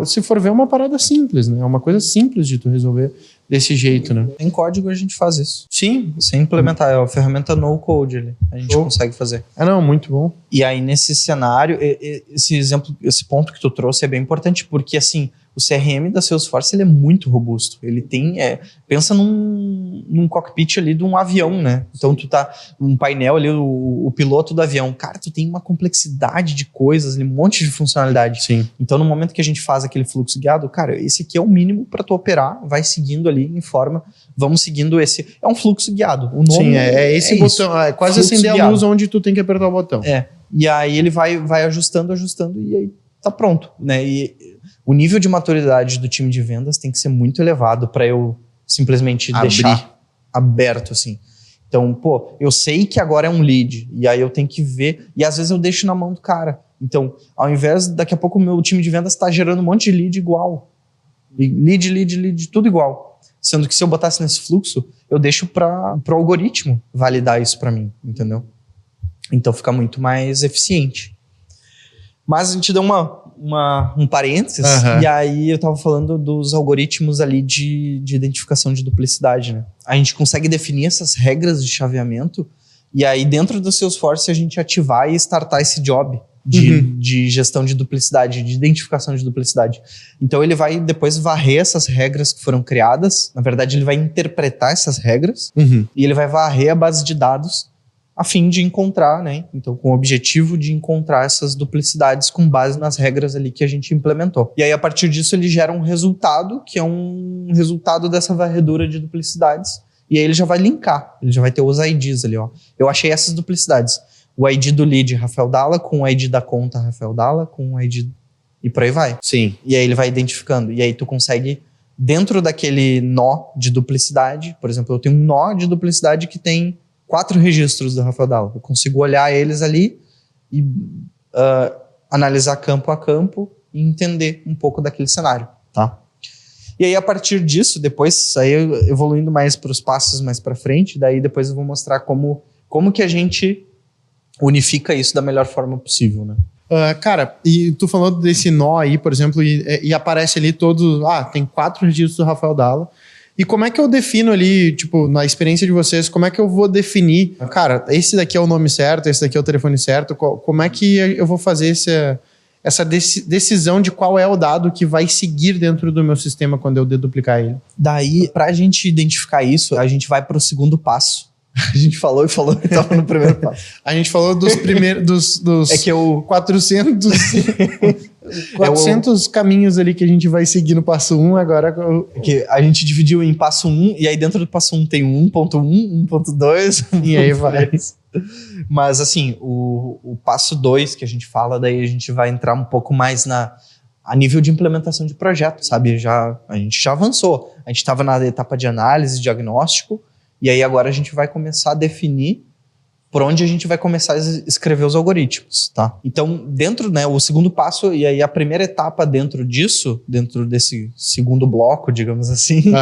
se for ver, é uma parada simples, né? É uma coisa simples de tu resolver desse jeito, né? Em código a gente faz isso. Sim. Sem implementar, é a ferramenta no code ali. A gente consegue fazer. Muito bom. E aí, nesse cenário, esse exemplo, esse ponto que tu trouxe é bem importante, porque assim, o CRM da Salesforce, ele é muito robusto. Ele tem, pensa num cockpit ali de um avião, né? Então tu tá, um painel ali, o piloto do avião. Cara, tu tem uma complexidade de coisas, um monte de funcionalidade. Sim. Então no momento que a gente faz aquele fluxo guiado, cara, esse aqui é o mínimo para tu operar, vai seguindo ali, informa, vamos seguindo esse. É um fluxo guiado. O nome sim, esse botão, é quase fluxo acender guiado. A luz onde tu tem que apertar o botão. E aí ele vai ajustando, e aí tá pronto, né? E o nível de maturidade do time de vendas tem que ser muito elevado para eu simplesmente deixar aberto, assim. Então, eu sei que agora é um lead, e aí eu tenho que ver, e às vezes eu deixo na mão do cara. Então, ao invés, daqui a pouco o meu time de vendas está gerando um monte de lead igual. Lead, tudo igual. Sendo que se eu botasse nesse fluxo, eu deixo para o algoritmo validar isso para mim, entendeu? Então fica muito mais eficiente. Mas a gente deu um parênteses, e aí eu tava falando dos algoritmos ali de identificação de duplicidade, né? A gente consegue definir essas regras de chaveamento e aí dentro do Salesforce a gente ativar e startar esse job de gestão de duplicidade, de identificação de duplicidade. Então ele vai depois varrer essas regras que foram criadas, na verdade ele vai interpretar essas regras e ele vai varrer a base de dados a fim de encontrar, né? Então, com o objetivo de encontrar essas duplicidades com base nas regras ali que a gente implementou. E aí, a partir disso, ele gera um resultado, que é um resultado dessa varredura de duplicidades. E aí ele já vai linkar, ele já vai ter os IDs ali, ó. Eu achei essas duplicidades. O ID do lead Rafael Dalla com o ID da conta Rafael Dalla com o ID... E por aí vai. Sim. E aí ele vai identificando. E aí tu consegue, dentro daquele nó de duplicidade, por exemplo, eu tenho um nó de duplicidade que tem 4 registros do Rafael Dalla. Eu consigo olhar eles ali e analisar campo a campo e entender um pouco daquele cenário, tá? E aí, a partir disso, depois, aí evoluindo mais para os passos mais para frente, daí depois eu vou mostrar como que a gente unifica isso da melhor forma possível, né? Cara, e tu falou desse nó aí, por exemplo, e aparece ali todos... tem 4 registros do Rafael Dalla. E como é que eu defino ali, tipo, na experiência de vocês, como é que eu vou definir, cara, esse daqui é o nome certo, esse daqui é o telefone certo, como é que eu vou fazer essa decisão de qual é o dado que vai seguir dentro do meu sistema quando eu deduplicar ele? Daí, pra gente identificar isso, a gente vai pro segundo passo. A gente falou e tava no primeiro passo. A gente falou dos primeiros, dos é que eu... 400 caminhos ali que a gente vai seguir no passo 1, agora... Que a gente dividiu em passo 1, e aí dentro do passo 1 tem 1.1, 1.2... E aí vai. Mas assim, o passo 2 que a gente fala, daí a gente vai entrar um pouco mais a nível de implementação de projeto, sabe? A gente já avançou. A gente estava na etapa de análise, diagnóstico, e aí agora a gente vai começar a definir por onde a gente vai começar a escrever os algoritmos, tá? Então, dentro, né, o segundo passo, e aí a primeira etapa dentro disso, dentro desse segundo bloco, digamos assim,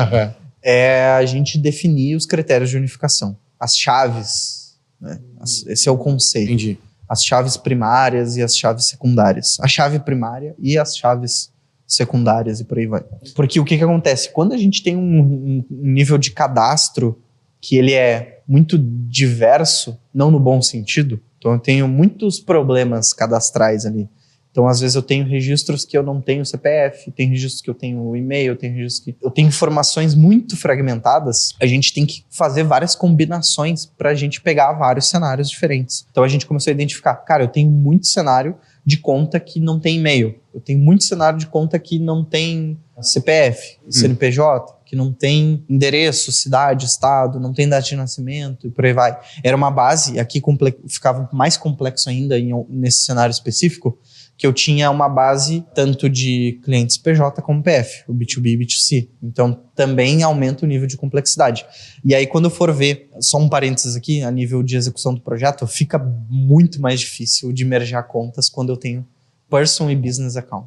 é a gente definir os critérios de unificação. As chaves, né? Esse é o conceito. Entendi. As chaves primárias e as chaves secundárias. A chave primária e as chaves secundárias e por aí vai. Porque o que acontece? Quando a gente tem um nível de cadastro que ele é muito diverso, não no bom sentido. Então eu tenho muitos problemas cadastrais ali. Então às vezes eu tenho registros que eu não tenho CPF, tem registros que eu tenho e-mail, tem registros que eu tenho informações muito fragmentadas. A gente tem que fazer várias combinações para a gente pegar vários cenários diferentes. Então a gente começou a identificar, cara, eu tenho muito cenário de conta que não tem e-mail. Eu tenho muito cenário de conta que não tem CPF, CNPJ, que não tem endereço, cidade, estado, não tem data de nascimento e por aí vai. Era uma base, aqui ficava mais complexo ainda nesse cenário específico, que eu tinha uma base tanto de clientes PJ como PF, o B2B e B2C. Então, também aumenta o nível de complexidade. E aí, quando eu for ver, só um parênteses aqui, a nível de execução do projeto, fica muito mais difícil de mergear contas quando eu tenho person e business account.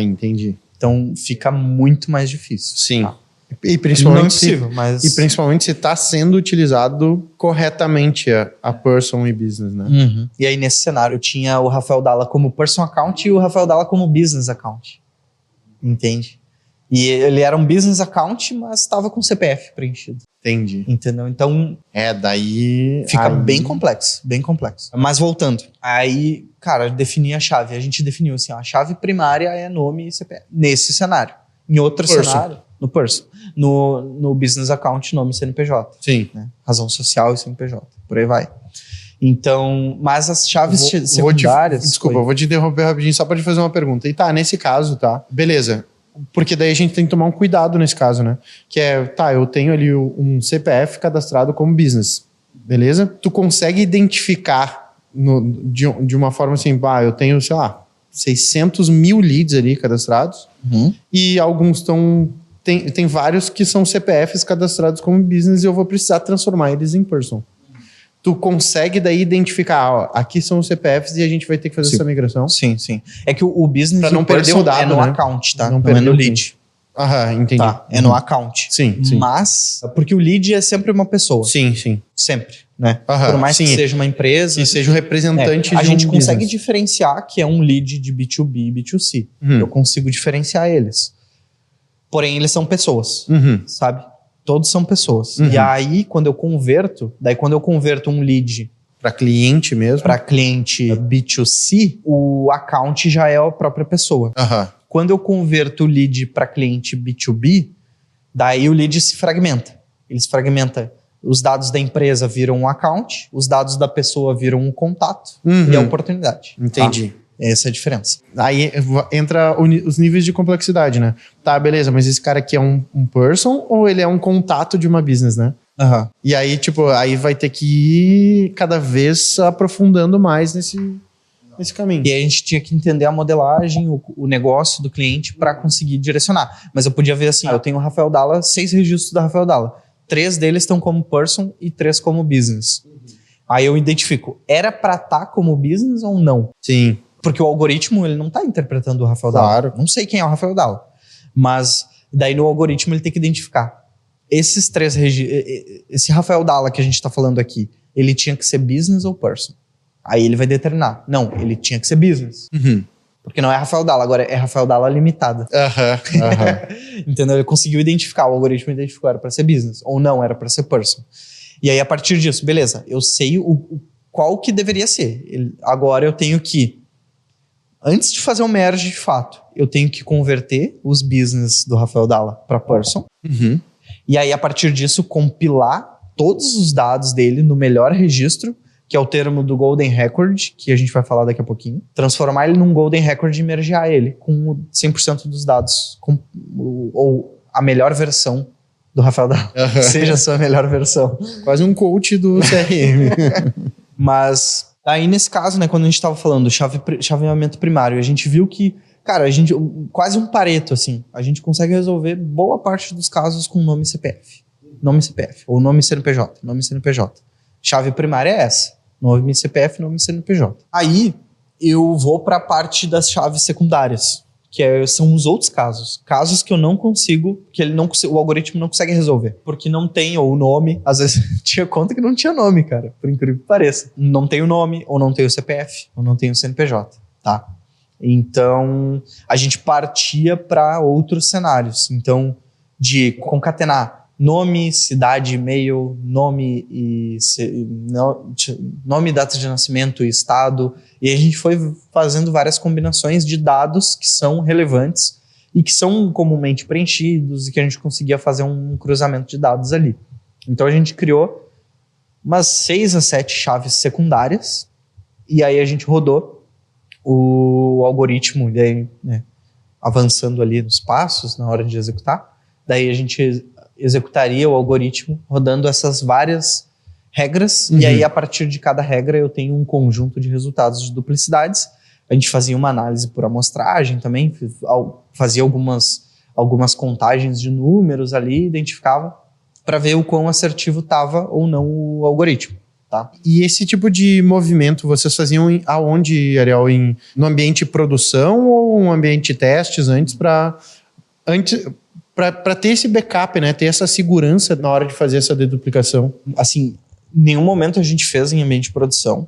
Entendi. Então, fica muito mais difícil. Sim. Tá? E principalmente, não é possível, mas... E principalmente se está sendo utilizado corretamente a person e business, né? E aí, nesse cenário, eu tinha o Rafael Dalla como person account e o Rafael Dalla como business account. Entende? E ele era um business account, mas estava com CPF preenchido. Entendi. Entendeu? Então... daí... Fica bem complexo, bem complexo. Mas voltando. Aí, cara, definir a chave. A gente definiu assim, a chave primária é nome e CPF. Nesse cenário. Em outro cenário... No person. No business account, nome CNPJ. Sim. Né? Razão social e CNPJ. Por aí vai. Então, mas as chaves secundárias... Desculpa, eu vou te interromper rapidinho só para te fazer uma pergunta. E nesse caso, beleza. Porque daí a gente tem que tomar um cuidado nesse caso, né? Que é, eu tenho ali um CPF cadastrado como business. Beleza? Tu consegue identificar de uma forma assim, eu tenho, sei lá, 600 mil leads ali cadastrados. E alguns estão... Tem vários que são CPFs cadastrados como business e eu vou precisar transformar eles em person. Tu consegue daí identificar, aqui são os CPFs e a gente vai ter que fazer essa migração? Sim, sim. É que o business pra não perder o dado, é no account, tá? Não é no lead. Entendi. Tá, é no account. Sim. Mas, porque o lead é sempre uma pessoa. Sim. Sempre. né? Por mais que seja uma empresa... E seja o representante de um A gente consegue business. diferenciar que é um lead de B2B e B2C. Eu consigo diferenciar eles. Porém, eles são pessoas, sabe? Todos são pessoas. E aí, quando eu converto um lead para cliente mesmo, para cliente B2C, o account já é a própria pessoa. Quando eu converto o lead para cliente B2B, daí o lead se fragmenta. Ele se fragmenta. Os dados da empresa viram um account, os dados da pessoa viram um contato e a oportunidade. Entendi. Tá? Essa é a diferença. Aí entra os níveis de complexidade, né? Tá, beleza, mas esse cara aqui é um person ou ele é um contato de uma business, né? E aí, tipo, aí vai ter que ir cada vez aprofundando mais nesse caminho. E aí a gente tinha que entender a modelagem, o negócio do cliente para conseguir direcionar. Mas eu podia ver assim, eu tenho o Rafael Dalla, 6 registros da Rafael Dalla. 3 deles estão como person e 3 como business. Aí eu identifico, era para estar como business ou não? Sim. Porque o algoritmo, ele não está interpretando o Rafael Dalla. Claro. Não sei quem é o Rafael Dalla. Mas daí no algoritmo ele tem que identificar. Esses 3 esse Rafael Dalla que a gente está falando aqui, ele tinha que ser business ou person? Aí ele vai determinar. Não, ele tinha que ser business. Porque não é Rafael Dalla, agora é Rafael Dalla limitada. Entendeu? Ele conseguiu identificar, o algoritmo identificou, era para ser business. Ou não, era para ser person. E aí a partir disso, beleza, eu sei qual que deveria ser. Agora eu tenho que, antes de fazer o merge de fato, eu tenho que converter os business do Rafael Dalla para person. E aí, a partir disso, compilar todos os dados dele no melhor registro, que é o termo do Golden Record, que a gente vai falar daqui a pouquinho. Transformar ele num Golden Record e mergear ele com 100% dos dados, ou a melhor versão do Rafael Dalla. Seja a sua melhor versão. Quase um coach do CRM. Mas aí, nesse caso, né, quando a gente estava falando do chaveamento primário, a gente viu que, cara, quase um Pareto, assim, a gente consegue resolver boa parte dos casos com nome CPF. Nome CPF, ou nome CNPJ, nome CNPJ. Chave primária é essa, nome CPF, nome CNPJ. Aí, eu vou para a parte das chaves secundárias, que são os outros casos que eu não consigo, o algoritmo não consegue resolver, porque não tem o nome, às vezes tinha conta que não tinha nome, cara, por incrível que pareça. Não tem o nome, ou não tem o CPF, ou não tem o CNPJ, tá? Então, a gente partia para outros cenários. Então, de concatenar nome, cidade, e-mail, nome, data de nascimento e estado. E a gente foi fazendo várias combinações de dados que são relevantes e que são comumente preenchidos e que a gente conseguia fazer um cruzamento de dados ali. Então, a gente criou umas 6 a 7 chaves secundárias e aí a gente rodou o algoritmo, daí, né, avançando ali nos passos na hora de executar. Daí a gente executaria o algoritmo rodando essas várias regras, e aí a partir de cada regra eu tenho um conjunto de resultados de duplicidades. A gente fazia uma análise por amostragem também, fazia algumas contagens de números ali, identificava para ver o quão assertivo estava ou não o algoritmo. Tá. E esse tipo de movimento vocês faziam aonde, Ariel? No ambiente de produção ou um ambiente de testes antes para ter esse backup, né? Ter essa segurança na hora de fazer essa deduplicação? Assim, em nenhum momento a gente fez em ambiente de produção.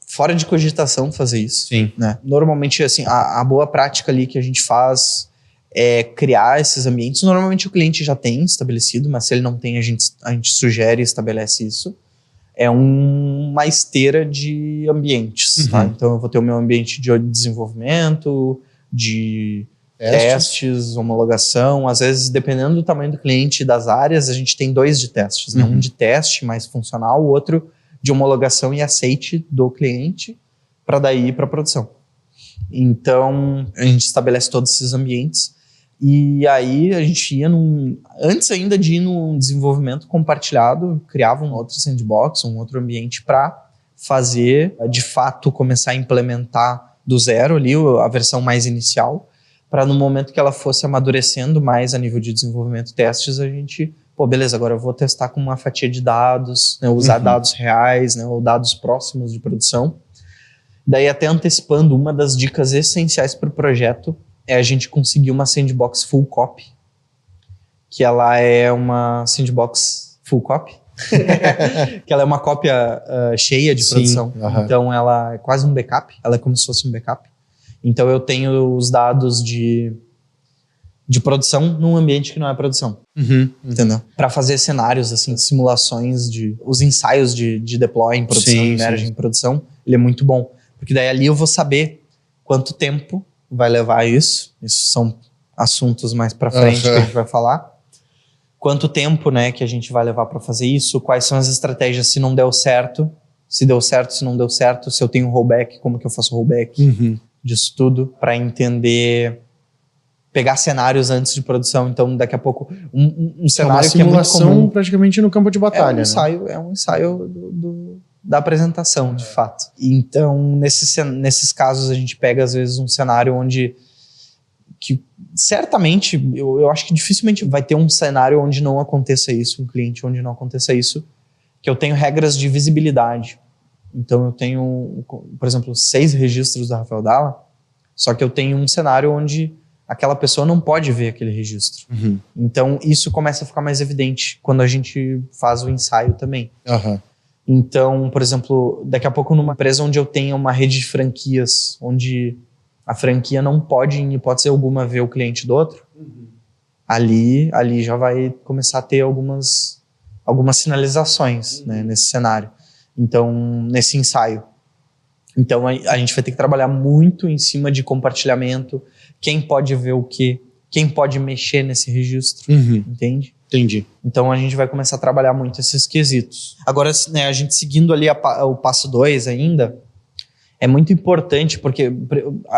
Fora de cogitação fazer isso. Sim. Né? Normalmente, assim, a boa prática ali que a gente faz é criar esses ambientes. Normalmente o cliente já tem estabelecido, mas se ele não tem, a gente sugere e estabelece isso. É uma esteira de ambientes. Tá? Então eu vou ter o meu ambiente de desenvolvimento, de testes, homologação. Às vezes, dependendo do tamanho do cliente e das áreas, a gente tem 2 de testes. Né? Um de teste mais funcional, o outro de homologação e aceite do cliente para daí ir para a produção. Então, a gente estabelece todos esses ambientes. E aí a gente ia antes ainda de ir num desenvolvimento compartilhado, criava um outro sandbox, um outro ambiente para fazer, de fato, começar a implementar do zero ali a versão mais inicial, para no momento que ela fosse amadurecendo mais a nível de desenvolvimento e testes, a gente, beleza, agora eu vou testar com uma fatia de dados, né, usar dados reais, né, ou dados próximos de produção. Daí até antecipando, uma das dicas essenciais para o projeto é a gente conseguir uma sandbox full copy, que ela é uma sandbox full copy. que ela é uma cópia cheia de produção. Então ela é quase um backup, ela é como se fosse um backup. Então eu tenho os dados de produção num ambiente que não é produção. Entendeu? Para fazer cenários, assim, simulações os ensaios de deploy em produção, merge em produção, ele é muito bom. Porque daí ali eu vou saber quanto tempo vai levar isso. Isso são assuntos mais para frente que a gente vai falar. Quanto tempo, né, que a gente vai levar para fazer isso, quais são as estratégias se não deu certo, se deu certo, se não deu certo, se eu tenho rollback, como que eu faço rollback disso tudo, para entender, pegar cenários antes de produção. Então, daqui a pouco, um cenário que é muito comum, praticamente no campo de batalha. É um ensaio da apresentação, de fato. Então, nesses casos, a gente pega, às vezes, um cenário onde que certamente, eu acho que dificilmente vai ter um cenário onde não aconteça isso, um cliente onde não aconteça isso, que eu tenho regras de visibilidade. Então eu tenho, por exemplo, 6 registros da Rafael Dalla, só que eu tenho um cenário onde aquela pessoa não pode ver aquele registro. Então isso começa a ficar mais evidente quando a gente faz o ensaio também. Então, por exemplo, daqui a pouco numa empresa onde eu tenho uma rede de franquias, onde a franquia não pode, em hipótese alguma, ver o cliente do outro, ali já vai começar a ter algumas sinalizações, né, nesse cenário. Então, nesse ensaio. Então, a gente vai ter que trabalhar muito em cima de compartilhamento, quem pode ver o quê, quem pode mexer nesse registro, entende? Entendi. Então, a gente vai começar a trabalhar muito esses quesitos. Agora, né, a gente seguindo ali o passo 2 ainda, é muito importante, porque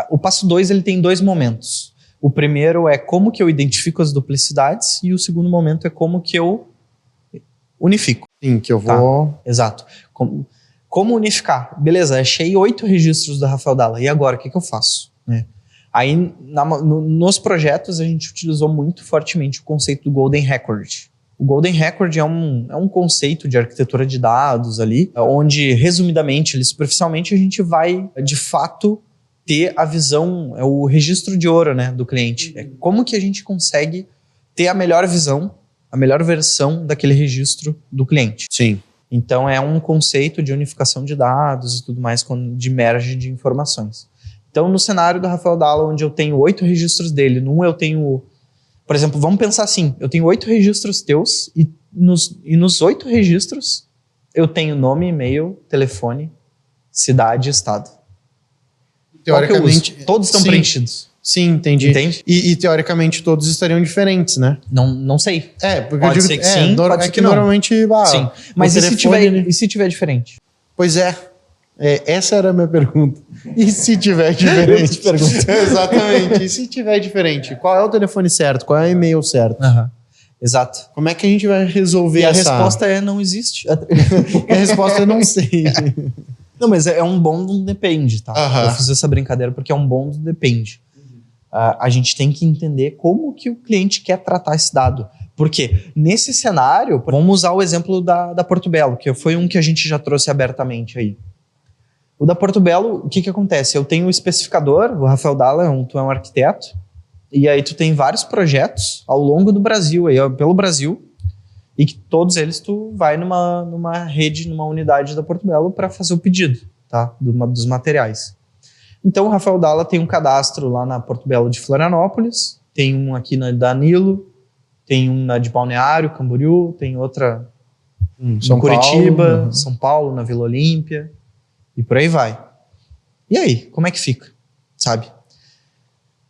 o passo 2 ele tem 2 momentos. O primeiro é como que eu identifico as duplicidades e o segundo momento é como que eu unifico. Sim, que eu vou... Tá? Exato. Como unificar? Beleza, achei 8 registros da Rafael Dalla. E agora, o que eu faço? Aí, nos projetos, a gente utilizou muito fortemente o conceito do Golden Record. O Golden Record é um conceito de arquitetura de dados ali, onde, resumidamente, superficialmente, a gente vai, de fato, ter a visão, o registro de ouro, né, do cliente. É como que a gente consegue ter a melhor visão, a melhor versão daquele registro do cliente. Sim. Então, é um conceito de unificação de dados e tudo mais, de merge de informações. Então, no cenário do Rafael Dalla, onde eu tenho 8 registros dele, num eu tenho... Por exemplo, vamos pensar assim, eu tenho 8 registros teus e nos 8 registros eu tenho nome, e-mail, telefone, cidade e estado. Teoricamente... Todos estão preenchidos. Sim, entendi. Entende? E teoricamente todos estariam diferentes, né? Não sei. Porque pode eu digo ser que sim, pode ser que não. Normalmente... Sim, mas e se tiver diferente? Pois essa era a minha pergunta. E se tiver diferente? Exatamente. E se tiver diferente? Qual é o telefone certo? Qual é o e-mail certo? Exato. Como é que a gente vai resolver a resposta é não existe. A resposta é não sei. Não, mas é um bom do depende, tá? Eu fiz essa brincadeira porque é um bom do depende. A gente tem que entender como que o cliente quer tratar esse dado. Porque nesse cenário, vamos usar o exemplo da Porto Belo, que foi um que a gente já trouxe abertamente aí. O da Porto Belo, o que acontece? Eu tenho o especificador, o Rafael Dalla, tu é um arquiteto, e aí tu tem vários projetos ao longo do Brasil, aí, pelo Brasil, e que todos eles tu vai numa rede, numa unidade da Porto Belo para fazer o pedido, tá? Dos materiais. Então o Rafael Dalla tem um cadastro lá na Porto Belo de Florianópolis, tem um aqui na Danilo, tem um na de Balneário, Camboriú, tem outra em Curitiba, São Paulo, na Vila Olímpia, e por aí vai. E aí, como é que fica? Sabe?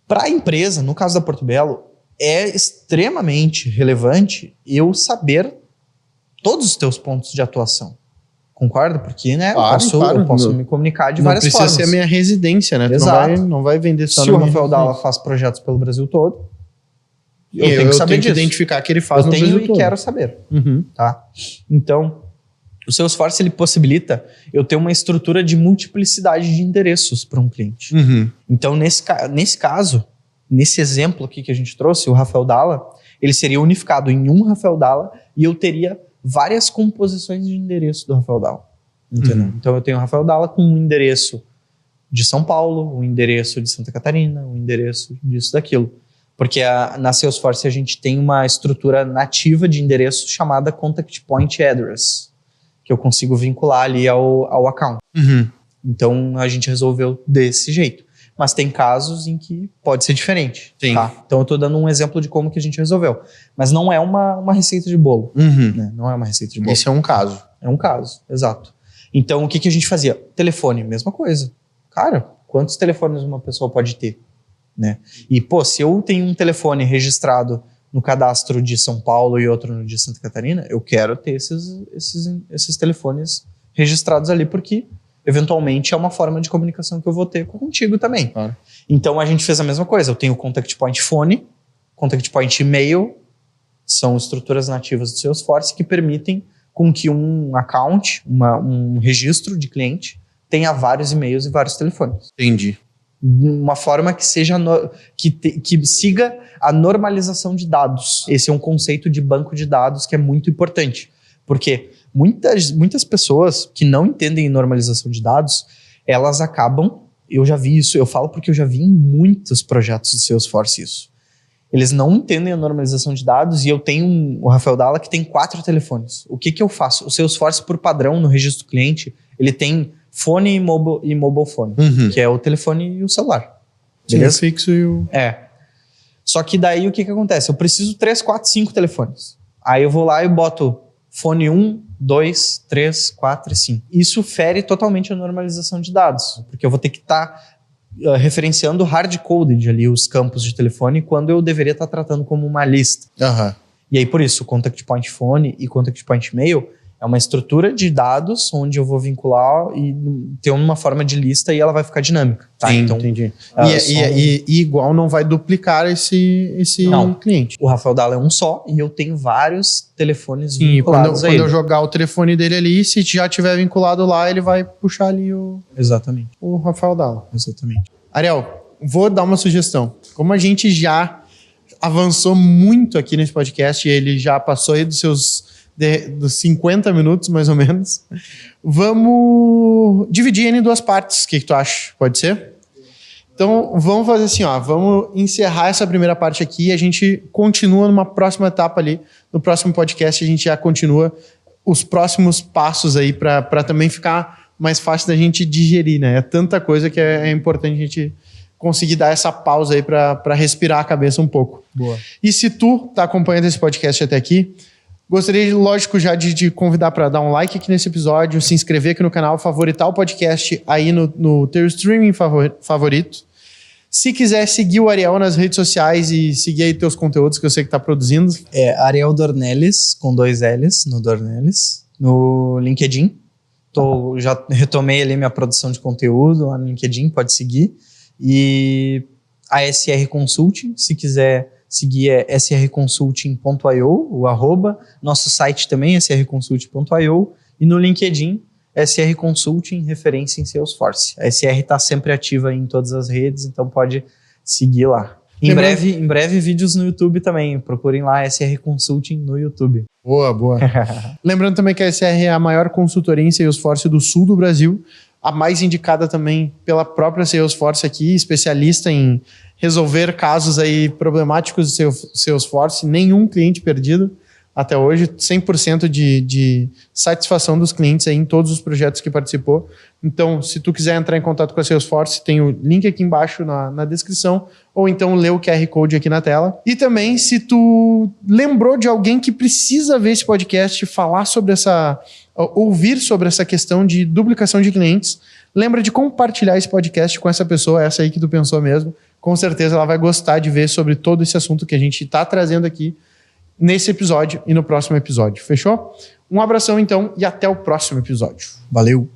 Para a empresa, no caso da Porto Belo, é extremamente relevante eu saber todos os teus pontos de atuação. Concorda? Porque, né, eu posso me comunicar de várias formas. Não precisa ser a minha residência, né? Exato. Não vai vender só se o Rafael Dalla faz projetos pelo Brasil todo, eu tenho que saber disso. Identificar que ele faz no Brasil todo. Eu tenho e quero saber. Tá? Então, o Salesforce ele possibilita eu ter uma estrutura de multiplicidade de endereços para um cliente. Então, nesse caso, nesse exemplo aqui que a gente trouxe, o Rafael Dalla, ele seria unificado em um Rafael Dalla e eu teria várias composições de endereço do Rafael Dalla. Entendeu? Então, eu tenho o Rafael Dalla com um endereço de São Paulo, um endereço de Santa Catarina, um endereço disso, daquilo. Porque na Salesforce a gente tem uma estrutura nativa de endereço chamada Contact Point Address, que eu consigo vincular ali ao account. Então a gente resolveu desse jeito. Mas tem casos em que pode ser diferente. Tá? Então eu estou dando um exemplo de como que a gente resolveu. Mas não é uma receita de bolo. Né? Não é uma receita de bolo. Esse é um caso. É um caso, exato. Então o que a gente fazia? Telefone, mesma coisa. Cara, quantos telefones uma pessoa pode ter? Né? E, se eu tenho um telefone registrado no cadastro de São Paulo e outro no de Santa Catarina, eu quero ter esses telefones registrados ali, porque eventualmente é uma forma de comunicação que eu vou ter contigo também. Claro. Então a gente fez a mesma coisa. Eu tenho o Contact Point Phone, Contact Point E-mail, são estruturas nativas do Salesforce que permitem com que um account, um registro de cliente, tenha vários e-mails e vários telefones. Entendi. Uma forma que seja que siga a normalização de dados. Esse é um conceito de banco de dados que é muito importante, porque muitas pessoas que não entendem normalização de dados, elas acabam, eu já vi isso, eu falo porque eu já vi em muitos projetos do Salesforce isso. Eles não entendem a normalização de dados e eu tenho o Rafael Dalla que tem 4 telefones. O que eu faço? O Salesforce, por padrão, no registro cliente, ele tem fone e mobile phone, que é o telefone e o celular. Beleza? Sim, o fixo e o... Só que daí o que acontece? Eu preciso 3, 4, 5 telefones. Aí eu vou lá e boto fone 1, 2, 3, 4 e 5. Isso fere totalmente a normalização de dados, porque eu vou ter que estar referenciando hard-coded ali os campos de telefone quando eu deveria estar tratando como uma lista. E aí, por isso, o Contact Point Phone e Contact Point Email é uma estrutura de dados onde eu vou vincular e ter uma forma de lista e ela vai ficar dinâmica. Tá? Sim, então, entendi. E igual não vai duplicar esse cliente. O Rafael Dalla é um só e eu tenho vários telefones vinculados a ele. Quando eu jogar o telefone dele ali, se já tiver vinculado lá, ele vai puxar ali Exatamente. o Rafael Dalla. Exatamente. Ariel, vou dar uma sugestão. Como a gente já avançou muito aqui nesse podcast e ele já passou aí dos 50 minutos, mais ou menos, vamos dividir ele em 2 partes. O que tu acha? Pode ser? Então, vamos fazer assim, vamos encerrar essa primeira parte aqui e a gente continua numa próxima etapa ali. No próximo podcast, a gente já continua os próximos passos aí para também ficar mais fácil da gente digerir, né? É tanta coisa que é importante a gente conseguir dar essa pausa aí para respirar a cabeça um pouco. Boa. E se tu tá acompanhando esse podcast até aqui, gostaria, lógico, já de convidar para dar um like aqui nesse episódio, se inscrever aqui no canal, favoritar o podcast aí no teu streaming favorito. Se quiser seguir o Ariel nas redes sociais e seguir aí teus conteúdos que eu sei que tá produzindo. É Ariel Dornelles, com 2 L's no Dornelles, no LinkedIn. Já retomei ali minha produção de conteúdo lá no LinkedIn, pode seguir. E a SR Consulting, se quiser seguir é srconsulting.io, o @. Nosso site também é srconsulting.io. E no LinkedIn, SR Consulting, referência em Salesforce. A SR está sempre ativa em todas as redes, então pode seguir lá. Em breve, vídeos no YouTube também. Procurem lá SR Consulting no YouTube. Boa. Lembrando também que a SR é a maior consultoria em Salesforce do sul do Brasil, a mais indicada também pela própria Salesforce aqui, especialista em resolver casos aí problemáticos do Salesforce, nenhum cliente perdido até hoje, 100% de satisfação dos clientes aí em todos os projetos que participou. Então, se tu quiser entrar em contato com a Salesforce, tem o link aqui embaixo na descrição, ou então lê o QR Code aqui na tela. E também, se tu lembrou de alguém que precisa ver esse podcast, ouvir sobre essa questão de duplicação de clientes, lembra de compartilhar esse podcast com essa pessoa, essa aí que tu pensou mesmo. Com certeza ela vai gostar de ver sobre todo esse assunto que a gente está trazendo aqui nesse episódio e no próximo episódio. Fechou? Um abração então e até o próximo episódio. Valeu!